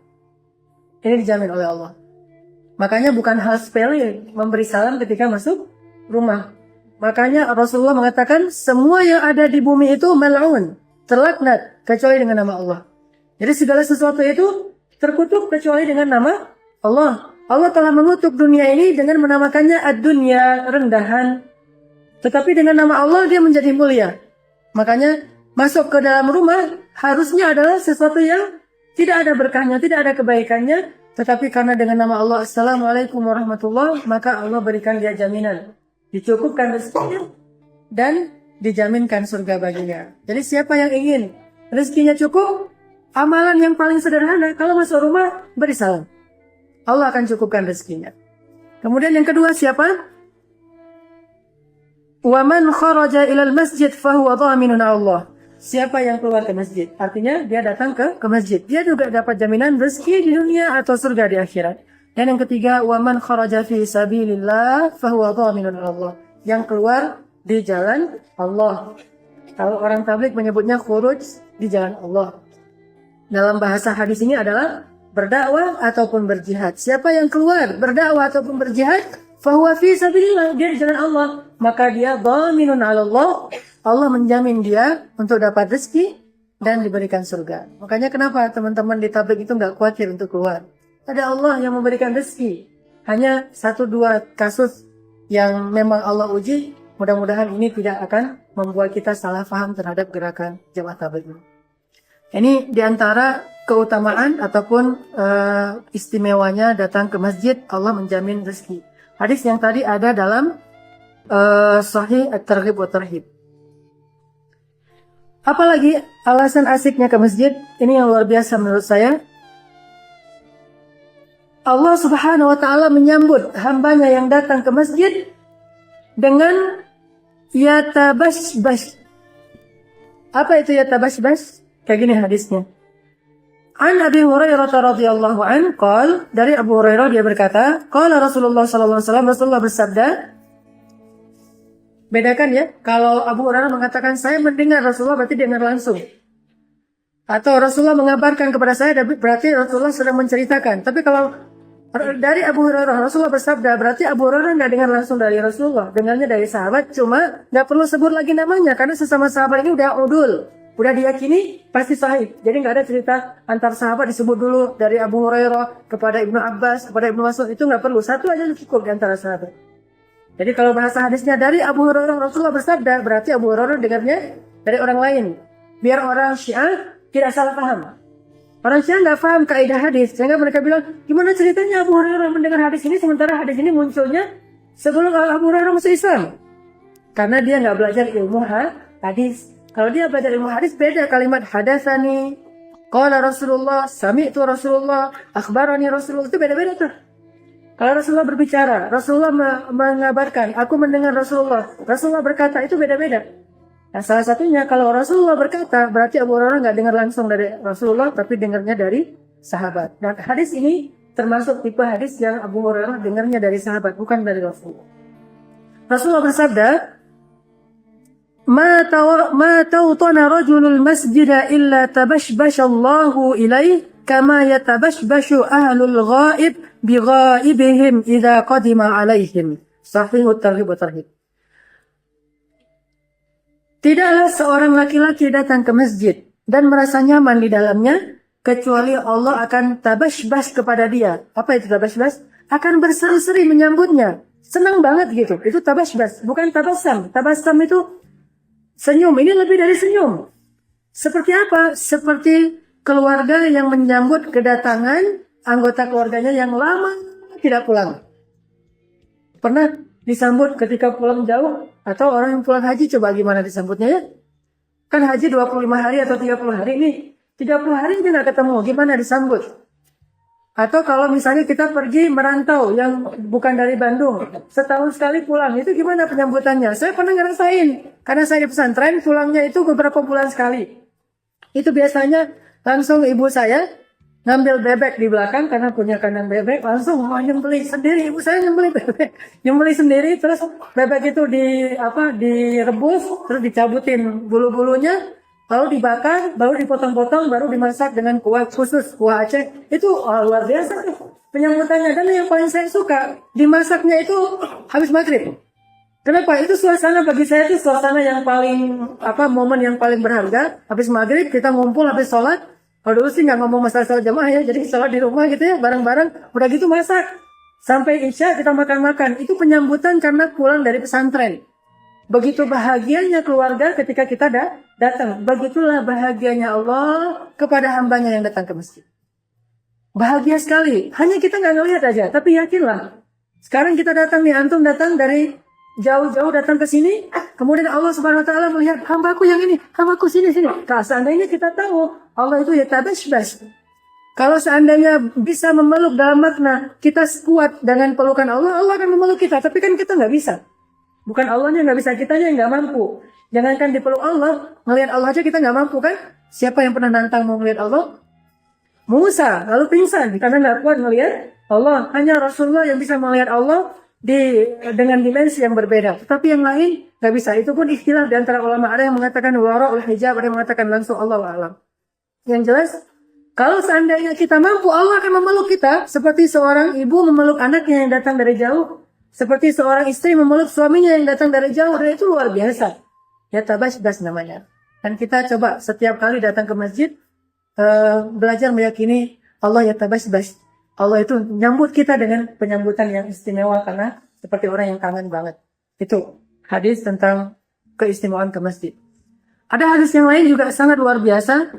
Ini dijamin oleh Allah. Makanya bukan hal sepele memberi salam ketika masuk rumah. Makanya Rasulullah mengatakan semua yang ada di bumi itu mal'un, terlaknat kecuali dengan nama Allah. Jadi segala sesuatu itu terkutuk kecuali dengan nama Allah. Allah telah mengutuk dunia ini dengan menamakannya ad-dunya, rendahan. Tetapi dengan nama Allah dia menjadi mulia. Makanya masuk ke dalam rumah harusnya adalah sesuatu yang tidak ada berkahnya, tidak ada kebaikannya. Tetapi karena dengan nama Allah, Assalamualaikum warahmatullahi, maka Allah berikan dia jaminan. Dicukupkan rezekinya dan dijaminkan surga baginya. Jadi siapa yang ingin rezekinya cukup, amalan yang paling sederhana, kalau masuk rumah, beri salam. Allah akan cukupkan rezekinya. Kemudian yang kedua siapa? Wa man kharaja ilal masjid fahuwa dhaminun Allah. Siapa yang keluar ke masjid? Artinya dia datang ke masjid. Dia juga dapat jaminan rezeki di dunia atau surga di akhirat. Dan yang ketiga, wa man kharaja fi sabilillah fahuwa dhaminun Allah. Yang keluar di jalan Allah. Kalau orang tabligh menyebutnya khuruj di jalan Allah. Dalam bahasa hadis ini adalah berdakwah ataupun berjihad. Siapa yang keluar berdakwah ataupun berjihad, fahuwa fi sabilillah, dia di jalan Allah, maka dia dhaminun 'ala Allah. Allah menjamin dia untuk dapat rezeki dan diberikan surga. Makanya kenapa teman-teman di tabligh itu nggak khawatir untuk keluar? Ada Allah yang memberikan rezeki. Hanya 1-2 kasus yang memang Allah uji. Mudah-mudahan ini tidak akan membuat kita salah paham terhadap gerakan jemaah tabligh ini. Ini diantara keutamaan ataupun istimewanya datang ke masjid, Allah menjamin rezeki. Hadis yang tadi ada dalam Sahih At-Targhib wa Tarhib. Apalagi alasan asiknya ke masjid, ini yang luar biasa menurut saya. Allah Subhanahu wa Ta'ala menyambut hambanya yang datang ke masjid dengan yatabashbash. Apa itu yatabashbash? Kayak gini hadisnya. An Abi Hurairah radhiyallahu an qala, dari Abu Hurairah dia berkata, qala Rasulullah sallallahu alaihi wasallam, Rasulullah bersabda. Bedakan ya, kalau Abu Hurairah mengatakan saya mendengar Rasulullah berarti dengar langsung. Atau Rasulullah mengabarkan kepada saya berarti Rasulullah sedang menceritakan. Tapi kalau dari Abu Hurairah Rasulullah bersabda berarti Abu Hurairah nggak dengar langsung dari Rasulullah, dengarnya dari sahabat, cuma nggak perlu sebut lagi namanya karena sesama sahabat ini udah udul, udah diyakini pasti sahih. Jadi nggak ada cerita antar sahabat disebut dulu dari Abu Hurairah kepada Ibnu Abbas kepada Ibnu Mas'ud, itu nggak perlu, satu aja cukup di antara sahabat. Jadi kalau bahasa hadisnya dari Abu Hurairah Rasulullah bersabda, berarti Abu Hurairah dengarnya dari orang lain. Biar orang Syiah tidak salah paham. Orang Syiah nggak paham kaidah hadis, sehingga mereka bilang, gimana ceritanya Abu Hurairah mendengar hadis ini sementara hadis ini munculnya sebelum Abu Hurairah masuk Islam? Karena dia nggak belajar ilmu hadis. Kalau dia belajar ilmu hadis beda kalimat hadatsani, qala Rasulullah, sami'tu Rasulullah, akhbarani Rasulullah, itu beda-beda tuh. Kalau Rasulullah berbicara, Rasulullah mengabarkan, aku mendengar Rasulullah berkata, itu beda-beda. Nah, salah satunya kalau Rasulullah berkata, berarti Abu Hurairah nggak dengar langsung dari Rasulullah, tapi dengarnya dari sahabat. Dan hadis ini termasuk tipe hadis yang Abu Hurairah dengarnya dari sahabat, bukan dari Rasulullah. Rasulullah bersabda, ma tawtana rajulul masjida illa tabashbashallahu ilaih kama yatabashbashu ahlul ghaib bighaibihim idza qadima alaihim. Sahih At-Targhib wa Tarhib. Tidaklah seorang laki-laki datang ke masjid dan merasa nyaman di dalamnya kecuali Allah akan tabashbash kepada dia. Apa itu tabashbash? Akan berseri-seri menyambutnya. Senang banget gitu. Itu tabashbash, bukan tabassam. Tabassam itu senyum, ini lebih dari senyum. Seperti apa? Seperti keluarga yang menyambut kedatangan anggota keluarganya yang lama tidak pulang. Pernah disambut ketika pulang jauh, atau orang yang pulang haji coba gimana disambutnya ya? Kan haji 25 hari atau 30 hari nih. 30 hari dia nggak ketemu, gimana disambut? Atau kalau misalnya kita pergi merantau yang bukan dari Bandung, setahun sekali pulang, itu gimana penyambutannya? Saya pernah ngerasain, karena saya di pesantren, pulangnya itu beberapa bulan sekali. Itu biasanya langsung ibu saya ngambil bebek di belakang karena punya kandang bebek, langsung mau nyembelih sendiri. Ibu saya nyembelih bebek, nyembelih sendiri, terus bebek itu direbus, terus dicabutin bulu-bulunya, lalu dibakar, baru dipotong-potong, baru dimasak dengan kuah khusus, kuah Aceh. Itu luar biasa tuh penyambutannya. Dan yang paling saya suka, dimasaknya itu habis maghrib. Kenapa? Itu suasana bagi saya itu suasana yang paling, momen yang paling berharga. Habis maghrib kita ngumpul, habis sholat. Kalau dulu sih nggak ngomong masalah sholat jamaah ya, jadi sholat di rumah gitu ya, bareng-bareng. Udah gitu masak. Sampai Isya kita makan-makan. Itu penyambutan karena pulang dari pesantren. Begitu bahagianya keluarga ketika kita datang. Begitulah bahagianya Allah kepada hambanya yang datang ke masjid. Bahagia sekali. Hanya kita nggak ngelihat aja, tapi yakinlah. Sekarang kita datang nih, antum datang dari jauh-jauh datang ke sini, kemudian Allah Subhanahu Wa Taala melihat hambaku yang ini, hambaku sini. Kalau seandainya kita tahu Allah itu ya tabasbas. Kalau seandainya bisa memeluk dalam makna kita kuat dengan pelukan Allah, Allah akan memeluk kita. Tapi kan kita nggak bisa. Bukan Allahnya nggak bisa, kitanya yang nggak mampu. Jangankan dipeluk Allah, ngelihat Allah aja kita nggak mampu kan? Siapa yang pernah nantang mau ngelihat Allah? Musa, lalu pingsan karena nggak kuat ngelihat Allah. Hanya Rasulullah yang bisa melihat Allah dengan dimensi yang berbeda. Tapi yang lain nggak bisa. Itu pun ikhtilaf di antara ulama. Ada yang mengatakan wara'ul hijab, ada yang mengatakan langsung Allah alam. Yang jelas, kalau seandainya kita mampu, Allah akan memeluk kita seperti seorang ibu memeluk anaknya yang datang dari jauh. Seperti seorang istri memeluk suaminya yang datang dari jauh, dan itu luar biasa. Ya tabasbas namanya. Dan kita coba setiap kali datang ke masjid, belajar meyakini Allah ya tabasbas. Allah itu menyambut kita dengan penyambutan yang istimewa karena seperti orang yang kangen banget. Itu hadis tentang keistimewaan ke masjid. Ada hadis yang lain juga sangat luar biasa.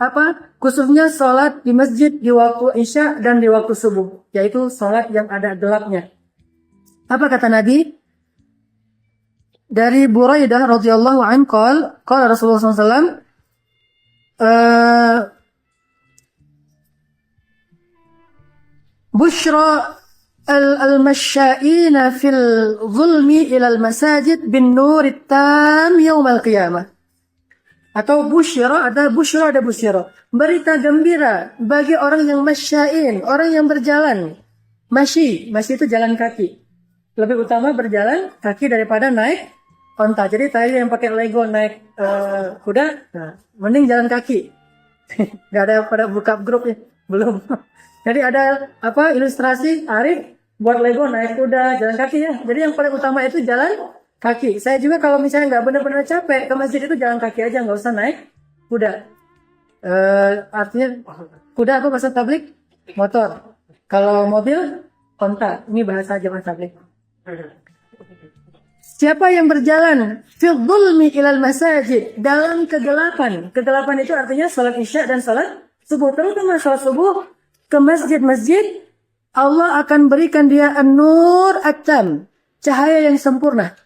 Khususnya sholat di masjid di waktu Isya dan di waktu subuh. Yaitu sholat yang ada gelapnya. Apa kata Nabi? Dari Buraidah radhiyallahu anhu qala Rasulullah SAW, Bushra al-masyaina fil zulmi ila al-masajid bin nurit tam yawmal qiyamah. Atau busyra, ada busyra, ada busyra. Berita gembira bagi orang yang masyain, orang yang berjalan. Masyi itu jalan kaki. Lebih utama berjalan kaki daripada naik onta. Jadi tadi yang pakai Lego naik kuda, nah, mending jalan kaki. Gak ada pada buka grup ya, belum. Jadi ada ilustrasi Arif buat Lego naik kuda, jalan kaki ya. Jadi yang paling utama itu jalan kaki. Saya juga kalau misalnya nggak benar-benar capek ke masjid itu jalan kaki aja, nggak usah naik kuda. Artinya kuda apa bahasa tablik? Motor. Kalau mobil onta. Ini bahasa jamaah tablik. Siapa yang berjalan fil dhulmi ilal masajid, dalam kegelapan. Kegelapan itu artinya salat Isya dan salat subuh. Terutama salat subuh ke masjid-masjid, Allah akan berikan dia an-nur at-tam, cahaya yang sempurna.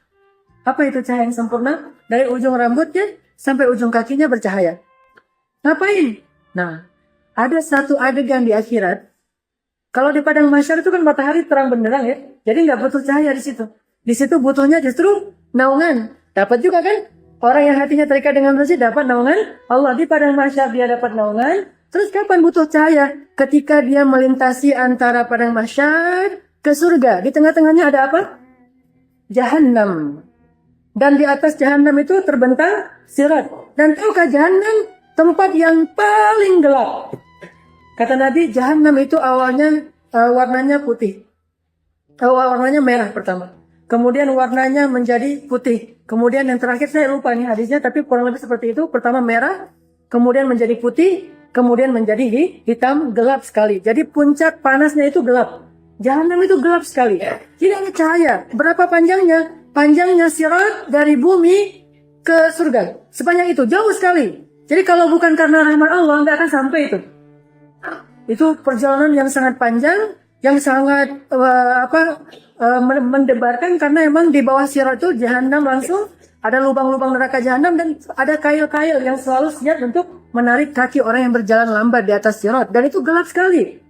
Apa itu cahaya yang sempurna? Dari ujung rambutnya sampai ujung kakinya bercahaya. Ngapain? Nah, ada satu adegan di akhirat. Kalau di padang mahsyar itu kan matahari terang benderang ya. Jadi nggak butuh cahaya di situ. Di situ butuhnya justru naungan. Dapat juga kan? Orang yang hatinya terikat dengan masjid dapat naungan Allah. Di padang mahsyar dia dapat naungan. Terus kapan butuh cahaya? Ketika dia melintasi antara padang mahsyar ke surga. Di tengah-tengahnya ada apa? Jahannam. Dan di atas Jahannam itu terbentang sirat. Dan tahukah Jahannam tempat yang paling gelap? Kata Nabi, Jahannam itu awalnya warnanya putih. Warnanya merah pertama. Kemudian warnanya menjadi putih. Kemudian yang terakhir saya lupa nih hadisnya, tapi kurang lebih seperti itu. Pertama merah, kemudian menjadi putih, kemudian menjadi hitam, gelap sekali. Jadi puncak panasnya itu gelap. Jahannam itu gelap sekali. Tidak ada cahaya. Berapa panjangnya? Panjangnya sirat dari bumi ke surga. Sepanjang itu, jauh sekali. Jadi kalau bukan karena rahmat Allah, nggak akan sampai itu. Itu perjalanan yang sangat panjang yang sangat mendebarkan, karena emang di bawah sirat itu jahanam, langsung ada lubang-lubang neraka jahanam dan ada kail-kail yang selalu siap untuk menarik kaki orang yang berjalan lambat di atas sirat, dan itu gelap sekali.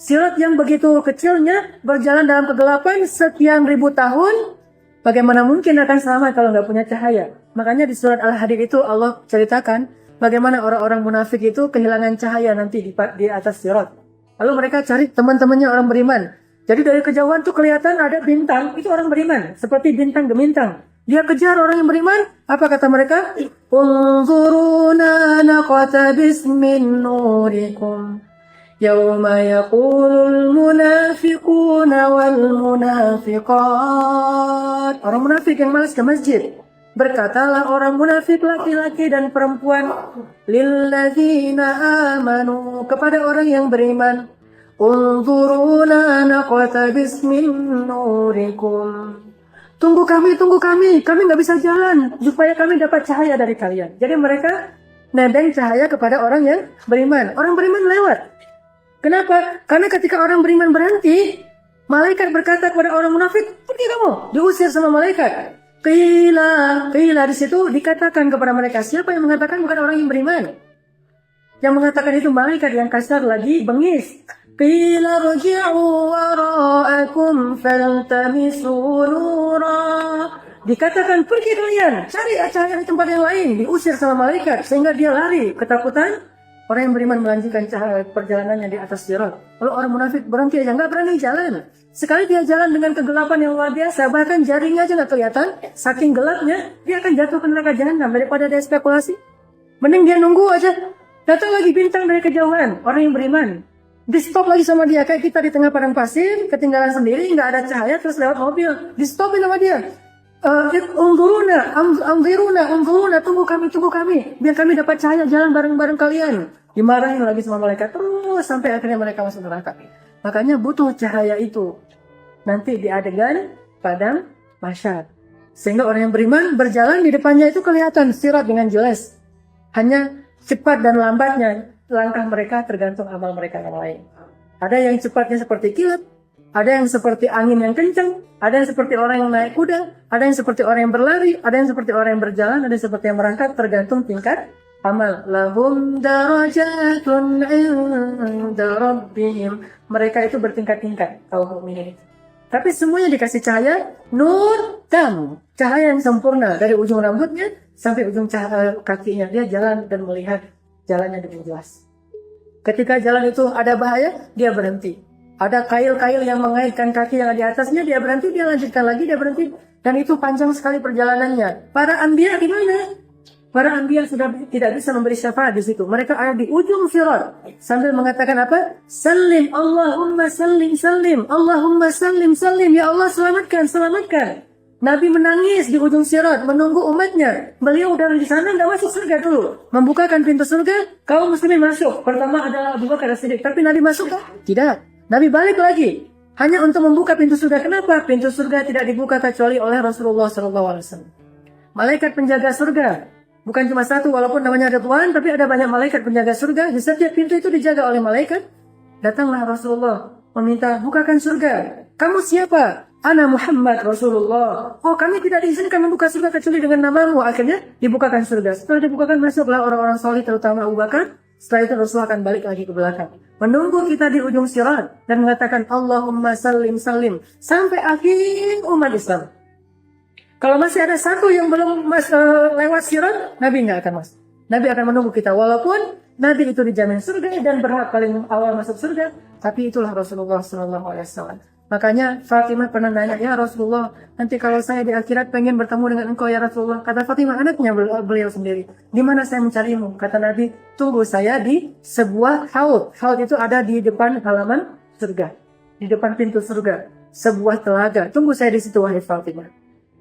Sirat yang begitu kecilnya berjalan dalam kegelapan sekian ribu tahun, bagaimana mungkin akan selamat kalau nggak punya cahaya? Makanya di surat Al-Hadid itu Allah ceritakan bagaimana orang-orang munafik itu kehilangan cahaya nanti di atas sirat. Lalu mereka cari teman-temannya orang beriman. Jadi dari kejauhan tuh kelihatan ada bintang, itu orang beriman, seperti bintang gemintang. Dia kejar orang yang beriman. Apa kata mereka? Unzuruna naqtabis min nurikum. Yawma yaqulul munafiquna wal munafiqat. Orang munafik yang malas ke masjid. Berkatalah orang munafik laki-laki dan perempuan, lilladzina amanu, kepada orang yang beriman, unzuruna naqtabis min nurikum. Tunggu kami, kami nggak bisa jalan supaya kami dapat cahaya dari kalian. Jadi mereka nebeng cahaya kepada orang yang beriman. Orang beriman lewat. Kenapa? Karena ketika orang beriman berhenti, malaikat berkata kepada orang munafik, pergi kamu, diusir sama malaikat. Qila di situ dikatakan kepada mereka, siapa yang mengatakan? Bukan orang yang beriman. Yang mengatakan itu malaikat yang kasar lagi bengis. Qila rji'u wara'akum faltamisu nura. Dikatakan pergi kalian, cari cahaya di tempat yang lain, diusir sama malaikat sehingga dia lari ketakutan. Orang yang beriman melanjutkan cahaya perjalanannya di atas sirat. Lalu orang munafik berhenti aja, nggak berani jalan. Sekali dia jalan dengan kegelapan yang luar biasa, bahkan jaringnya aja nggak kelihatan. Saking gelapnya, dia akan jatuh ke neraka jahanam daripada dia spekulasi. Mending dia nunggu aja. Datang lagi bintang dari kejauhan, orang yang beriman. Di stop lagi sama dia, kayak kita di tengah padang pasir, ketinggalan sendiri, nggak ada cahaya, terus lewat mobil. Di stopin sama dia. Unzuruna, tunggu kami, biar kami dapat cahaya jalan bareng-bareng kalian. Dimarahin lagi sama malaikat terus sampai akhirnya mereka masuk neraka. Makanya butuh cahaya itu nanti di adegan padang mahsyar, sehingga orang yang beriman berjalan di depannya itu kelihatan sirat dengan jelas. Hanya cepat dan lambatnya langkah mereka tergantung amal mereka yang lain. Ada yang cepatnya seperti kilat, ada yang seperti angin yang kencang, ada yang seperti orang yang naik kuda, ada yang seperti orang yang berlari, ada yang seperti orang yang berjalan, ada yang seperti yang merangkak, tergantung tingkat amal. Lahum darajatun inda rabbihim. Mereka itu bertingkat-tingkat, kaum mukminin. Tapi semuanya dikasih cahaya nur tam, cahaya yang sempurna dari ujung rambutnya sampai ujung kakinya. Dia jalan dan melihat jalannya dengan jelas. Ketika jalan itu ada bahaya, dia berhenti. Ada kail-kail yang mengaitkan kaki yang di atasnya, dia berhenti, dia lanjutkan lagi, dia berhenti. Dan itu panjang sekali perjalanannya. Para anbiya di mana? Para anbiya sudah tidak bisa memberi syafaat di situ. Mereka ada di ujung sirat sambil mengatakan apa? Salim, Allahumma salim, salim, Allahumma salim, salim. Ya Allah, selamatkan, selamatkan. Nabi menangis di ujung sirat menunggu umatnya. Beliau udah di sana, nggak masuk surga dulu. Membukakan pintu surga, kaum muslimin masuk. Pertama adalah Abu Bakar As-Siddiq. Tapi Nabi masuk kan? Tidak. Nabi balik lagi hanya untuk membuka pintu surga. Kenapa? Pintu surga tidak dibuka kecuali oleh Rasulullah SAW. Malaikat penjaga surga. Bukan cuma satu, walaupun namanya Ridwan, tapi ada banyak malaikat penjaga surga. Di setiap pintu itu dijaga oleh malaikat. Datanglah Rasulullah meminta, bukakan surga. Kamu siapa? Ana Muhammad Rasulullah. Oh, kami tidak diizinkan membuka surga kecuali dengan namamu. Akhirnya dibukakan surga. Setelah dibukakan, masuklah orang-orang salih, terutama Abu Bakar. Setelah itu Rasulullah akan balik lagi ke belakang, menunggu kita di ujung sirat dan mengatakan Allahumma salim, salim, sampai akhir umat Islam. Kalau masih ada satu yang belum lewat sirat, Nabi nggak akan masuk. Nabi akan menunggu kita. Walaupun Nabi itu dijamin surga dan berhak paling awal masuk surga, tapi itulah Rasulullah SAW. Makanya Fatimah pernah nanya, ya Rasulullah, nanti kalau saya di akhirat pengen bertemu dengan engkau ya Rasulullah. Kata Fatimah, anaknya beliau sendiri, di mana saya mencarimu? Kata Nabi, tunggu saya di sebuah haud. Haud itu ada di depan halaman surga, di depan pintu surga, sebuah telaga. Tunggu saya di situ, wahai Fatimah.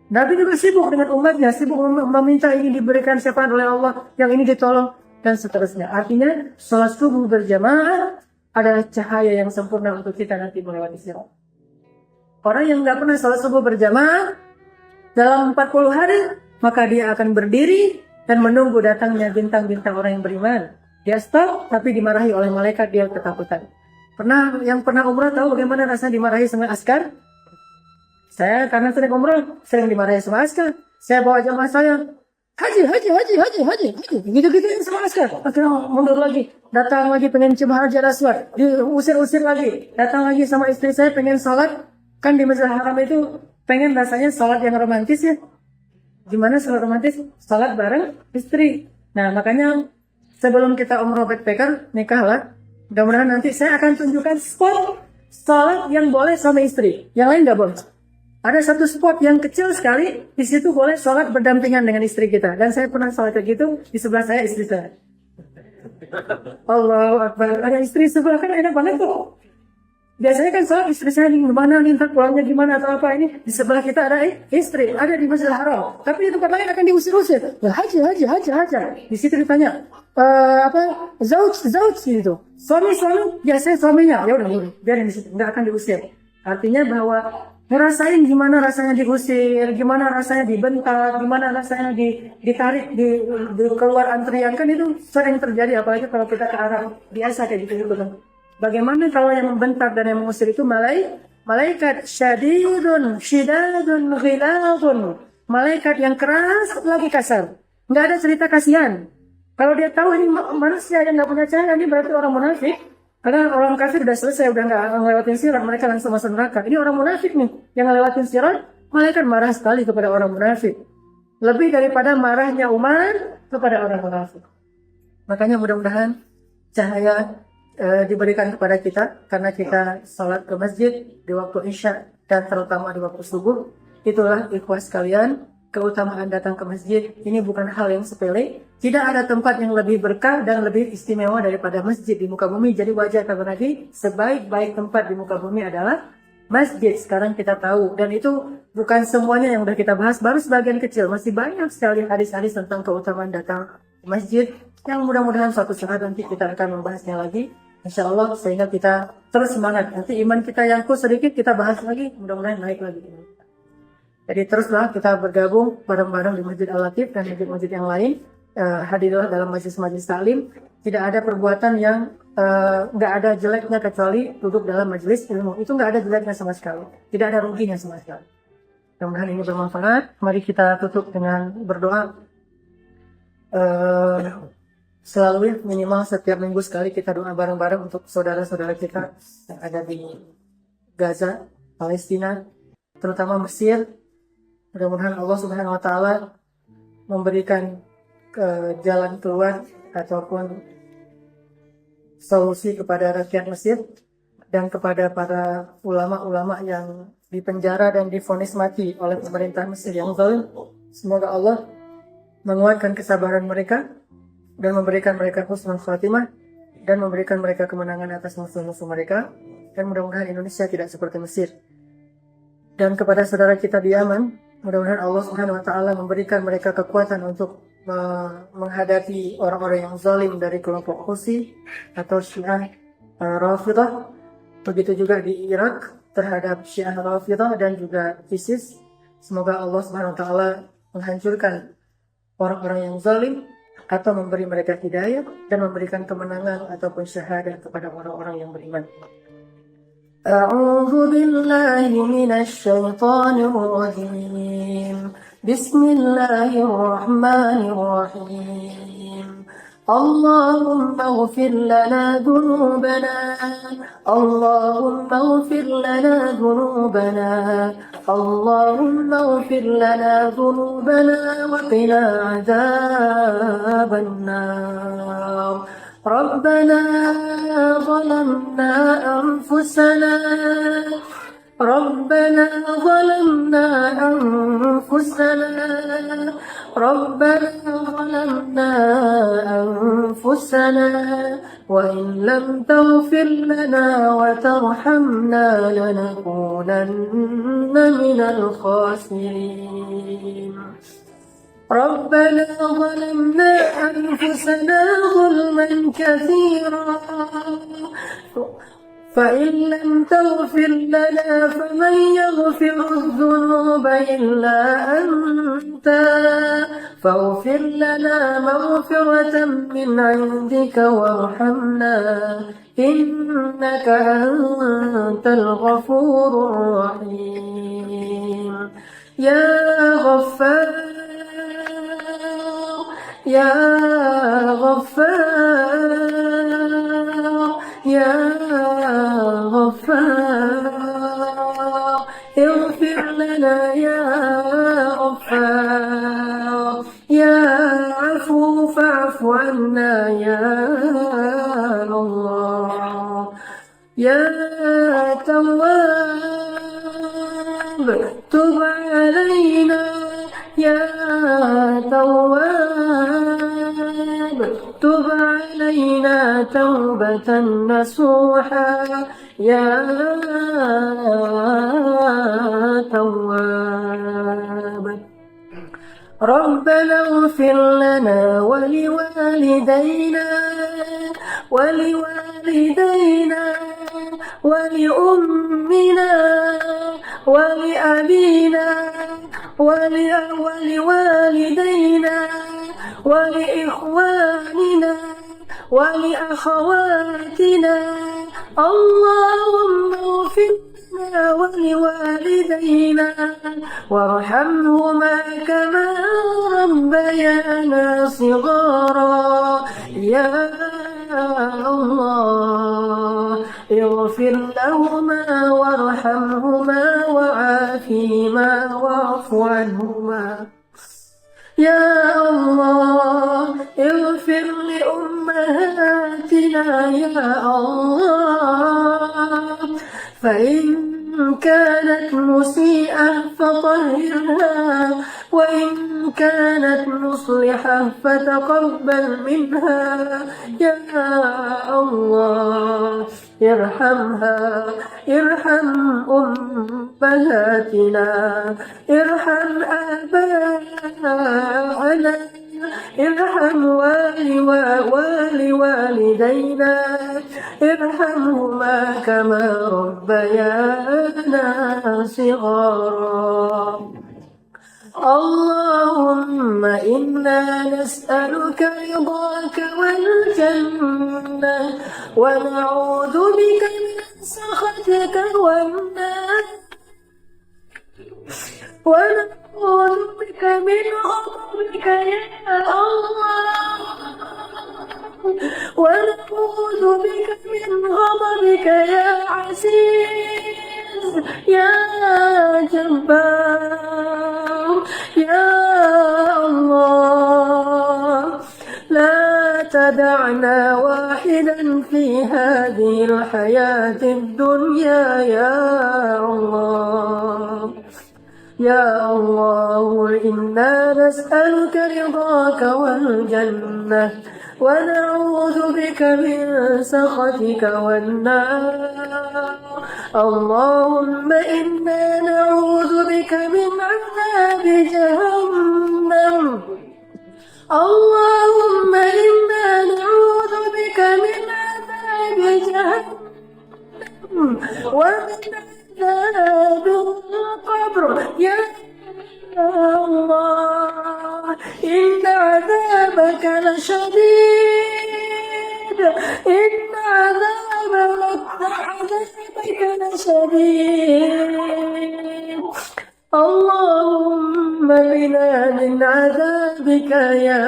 Nabi juga sibuk dengan umatnya, sibuk meminta ini diberikan syafaat oleh Allah, yang ini ditolong, dan seterusnya. Artinya, sholat subuh berjamaah adalah cahaya yang sempurna untuk kita nanti melewati sirat. Orang yang nggak pernah sholat subuh berjamaah dalam 40 hari, maka dia akan berdiri dan menunggu datangnya bintang-bintang orang yang beriman. Dia stop, tapi dimarahi oleh malaikat, dia ketakutan. Yang pernah umrah tahu bagaimana rasanya dimarahi sama askar? Saya karena sering umrah, sering dimarahi sama askar. Saya bawa jamaah saya, haji. Gitu-gitu sama askar. Akhirnya mundur lagi. Datang lagi pengen cium Hajar Aswad. Diusir-usir lagi. Datang lagi sama istri saya pengen sholat. Kan di Masjidil Haram itu pengen rasanya sholat yang romantis ya. Gimana sholat romantis? Sholat bareng istri. Nah makanya sebelum kita umroh backpacker, nikah lah. Mudah-mudahan nanti saya akan tunjukkan spot sholat yang boleh sama istri. Yang lain nggak boleh. Ada satu spot yang kecil sekali, di situ boleh sholat berdampingan dengan istri kita. Dan saya pernah sholat kayak gitu, di sebelah saya istri saya. Allahu Akbar. Ada istri sebelah kan enak banget tuh. Biasanya kan sholat istri saya gimana, ntar pulangnya gimana atau apa ini. Di sebelah kita ada istri, ada di Masjidil Haram. Tapi di tempat lain akan diusir-usir. Ya, haji. Di situ ditanya, zauj gitu. Suami, biasanya suaminya. Ya udah, biarin di situ, nggak akan diusir. Artinya bahwa ngerasain gimana rasanya diusir, gimana rasanya dibentak, gimana rasanya ditarik di keluar antrian, kan itu sering terjadi, apalagi kalau kita ke Arab biasa kayak gitu kan. Bagaimana kalau yang membentak dan yang mengusir itu malaikat syadidun, ghiladun, malaikat yang keras lagi kasar, nggak ada cerita kasihan. Kalau dia tahu ini manusia yang nggak punya cahaya, ini berarti orang munafik. Karena orang kafir udah selesai, udah nggak ngelewatin sirat, mereka langsung masuk neraka. Ini orang munafik nih, yang ngelewatin sirat, malaikat marah sekali kepada orang munafik. Lebih daripada marahnya Umar kepada orang munafik. Makanya mudah-mudahan cahaya diberikan kepada kita, karena kita sholat ke masjid di waktu isya dan terutama di waktu subuh. Itulah ikhwas kalian, keutamaan datang ke masjid. Ini bukan hal yang sepele. Tidak ada tempat yang lebih berkah dan lebih istimewa daripada masjid di muka bumi. Jadi wajar kata Nabi, sebaik-baik tempat di muka bumi adalah masjid. Sekarang kita tahu, dan itu bukan semuanya yang udah kita bahas, baru sebagian kecil. Masih banyak sekali hadis-hadis tentang keutamaan datang ke masjid, yang mudah-mudahan suatu saat nanti kita akan membahasnya lagi, insya Allah, sehingga kita terus semangat. Nanti iman kita yang sedikit kita bahas lagi, mudah-mudahan naik lagi. Jadi teruslah kita bergabung bareng-bareng di Masjid Al-Latif dan masjid-masjid yang lain. Hadirlah dalam majelis taklim. Tidak ada perbuatan yang nggak ada jeleknya kecuali duduk dalam majelis ilmu. Itu nggak ada jeleknya sama sekali. Tidak ada ruginya sama sekali. Mudah-mudahan ini bermanfaat. Mari kita tutup dengan berdoa. Selalu minimal setiap minggu sekali kita doa bareng-bareng untuk saudara-saudara kita yang ada di Gaza, Palestina, terutama Mesir. Mudah-mudahan Allah Subhanahu wa Ta'ala memberikan jalan keluar ataupun solusi kepada rakyat Mesir dan kepada para ulama-ulama yang dipenjara dan divonis mati oleh pemerintah Mesir yang zalim. Semoga Allah menguatkan kesabaran mereka dan memberikan mereka husnul khatimah dan memberikan mereka kemenangan atas musuh-musuh mereka, dan mudah-mudahan Indonesia tidak seperti Mesir. Dan kepada saudara kita di Yaman, mudah-mudahan Allah Subhanahu wa Ta'ala memberikan mereka kekuatan untuk menghadapi orang-orang yang zalim dari kelompok Husi atau Syiah Rafidah. Begitu juga di Irak terhadap Syiah Rafidah dan juga ISIS. Semoga Allah Subhanahu wa Ta'ala menghancurkan orang-orang yang zalim atau memberi mereka hidayah dan memberikan kemenangan ataupun syahadat kepada orang-orang yang beriman. A'udzu billahi minasy syaithanir rajim. Bismillahirrahmanirrahim. اللهم اغفر لنا ذنوبنا اللهم اغفر لنا ذنوبنا اللهم اغفر لنا ذنوبنا وقنا عذاب النار ربنا ظلمنا أنفسنا ربنا ظلمنا أنفسنا وإن لم تغفر لنا وترحمنا لنكونن من الخاسرين ربنا ظلمنا أنفسنا ظلما كثيرا فإن لم تغفر لنا فمن يغفر الذنوب إلا أنت فاغفر لنا مغفرة من عندك وارحمنا إنك أنت الغفور الرحيم يا غفار يا غفار يا غفار اغفر لنا يا غفار يا عفو فاعف عنا يا الله يا تواب تب علينا يا تواب تب علينا توبة نصوحا يا تواب ربنا اغفر لنا ولوالدينا ولأمنا ولأبينا ولوالدينا ولإخواننا ولأخواتنا اللهم اغفر لنا ولوالدينا وارحمهما كما ربيانا صغارا يا الله اغفر لهما وارحمهما وعافهما واعف عنهما يا الله اغفر لأمهاتنا يا الله فإن كانت مسيئة فطهرها وإن كانت مصلحة فتقبل منها يا الله ارحمها ارحم أمهاتنا ارحم آباءنا ارحم والدينا ارحمهما كما ربيانا صغارا اللهم إنا نسألك رضاك والجنة ونعوذ بك من سخطك والنار ونعوذ بك من غضبك يا الله ونعوذ بك من غضبك يا عزيز يا جبار يا الله لا تدعنا واحدا في هذه الحياة الدنيا يا الله يا الله إنا نسألك رضاك والجنة ونعوذ بك من سخطك والنار اللهم إنا نعوذ بك من عذاب جهنم اللهم إنا نعوذ بك من عذاب جهنم ومن عذاب القبر يا الله إن عذابك لشديد إن عذابك لشديد اللهم بنا من عذابك يا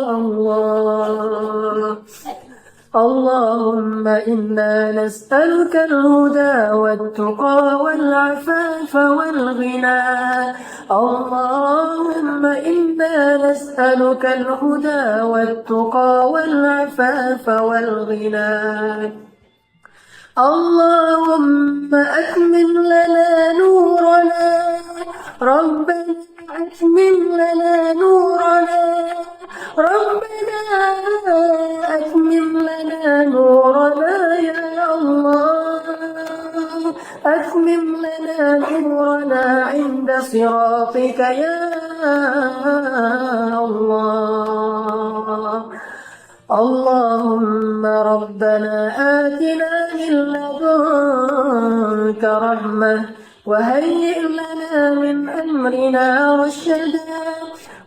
الله اللهم إنا نسألك الهدى والتقى والعفاف والغنى اللهم إنا نسألك الهدى والتقى والعفاف والغنى اللهم أتمم لنا نورنا ربنا أتمم لنا نورنا ربنا أتمم لنا نورنا يا الله أتمم لنا نورنا عند صراطك يا الله اللهم ربنا آتنا من لدنك رحمة وهيئ لنا من أمرنا رشدا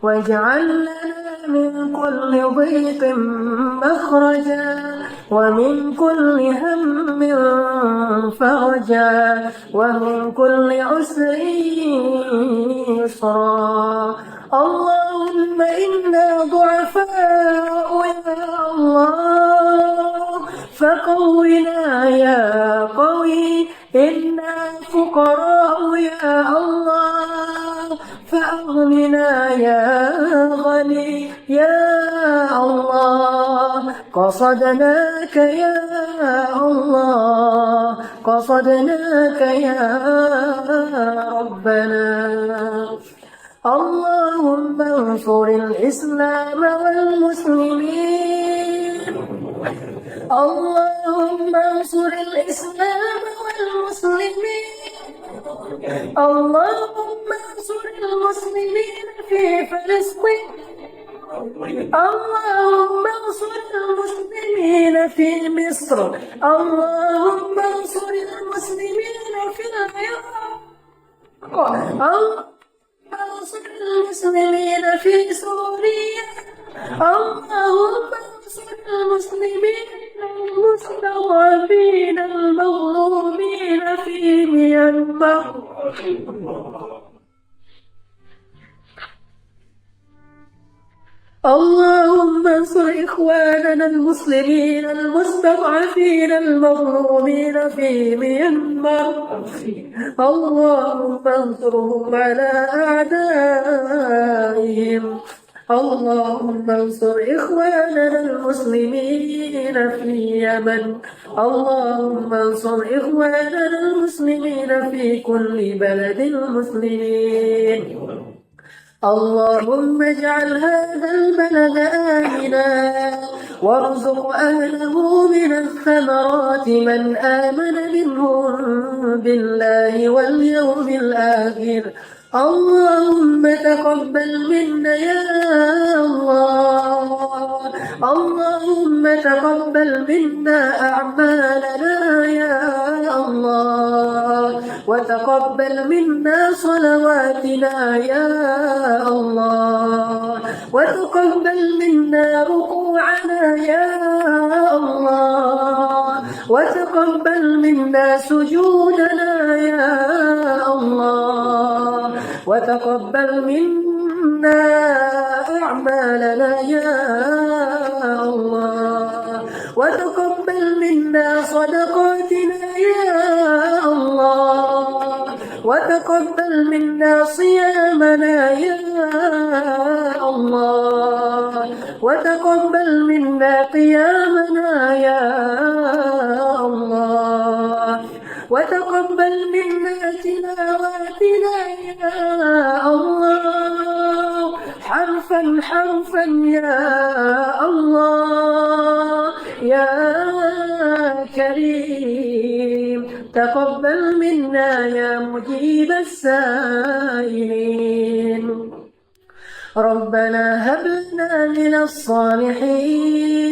واجعل لنا من كل ضيق مخرجا ومن كل هم فرجا ومن كل عسر يسرا اللهم إنا ضعفاء يا الله فقونا يا قوي إنا فقراء يا الله فأغننا يا غني يا الله قصدناك يا الله قصدناك يا ربنا اللهم انصر الإسلام والمسلمين اللهم انصر الإسلام والمسلمين اللهم انصر المسلمين في فلسطين اللهم انصر المسلمين في مصر اللهم انصر المسلمين في العراق انصر المسلمين في سوريا اللهم انصر المسلمين المستضعفين المظلومين في ميانمار اللهم انصر إخواننا المسلمين المستضعفين المظلومين في ميانمار اللهم انصرهم على أعدائهم اللهم انصر إخواننا المسلمين في اليمن اللهم انصر إخواننا المسلمين في كل بلد المسلمين اللهم اجعل هذا البلد آمنا وارزق أهله من الثمرات من آمن منهم بالله واليوم الآخر اللهم تقبل منا يا الله اللهم تقبل منا أعمالنا يا الله وتقبل منا صلواتنا يا الله وتقبل منا ركوعنا يا الله وتقبل منا سجودنا يا الله وتقبل منا أعمالنا يا الله وتقبل منا صدقاتنا يا الله وتقبل منا صيامنا يا الله وتقبل منا قيامنا يا الله وتقبل منا تلاواتنا يا الله حرفا حرفا يا الله يا كريم تقبل منا يا مجيب السائلين ربنا هب لنا من الصالحين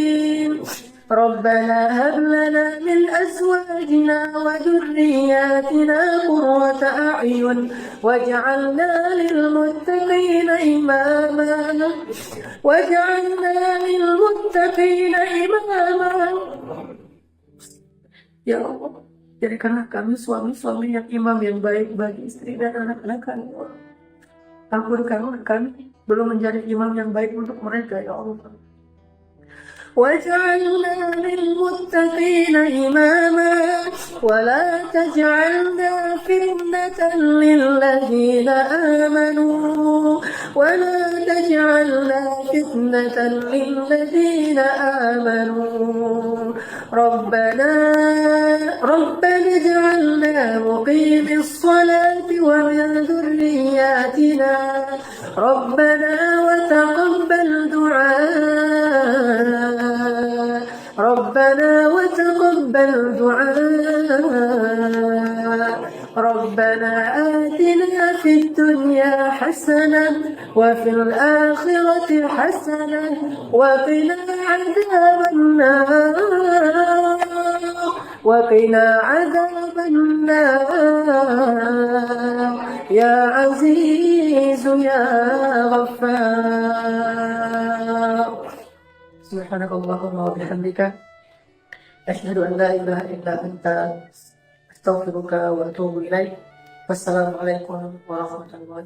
ربنا هب لنا من أزواجنا وذرياتنا قرة أعين واجعلنا للمتقين إماما واجعلنا للمتقين إماما Ya Allah, jadikanlah kami suami-suami yang imam yang baik bagi istri dan anak-anak kami. Ampunkanlah kami belum menjadi imam yang baik untuk mereka, ya Allah. واجعلنا للمتقين إماما ولا تجعلنا فتنة للذين آمنوا ولا تجعلنا فتنة للذين آمنوا ربنا اجعلنا مقيم الصلاة ومن ذرياتنا ربنا وتقبل دعاء ربنا وتقبل دعاء ربنا آتنا في الدنيا حسنة وفي الآخرة حسنة وقنا عذاب النار وقنا عذاب النار يا عزيز يا غفار. سبحانك اللهم وبحمدك أشهد أن لا إله إلا أنت أستغفرك وأتوب إليك. والسلام عليكم ورحمة الله.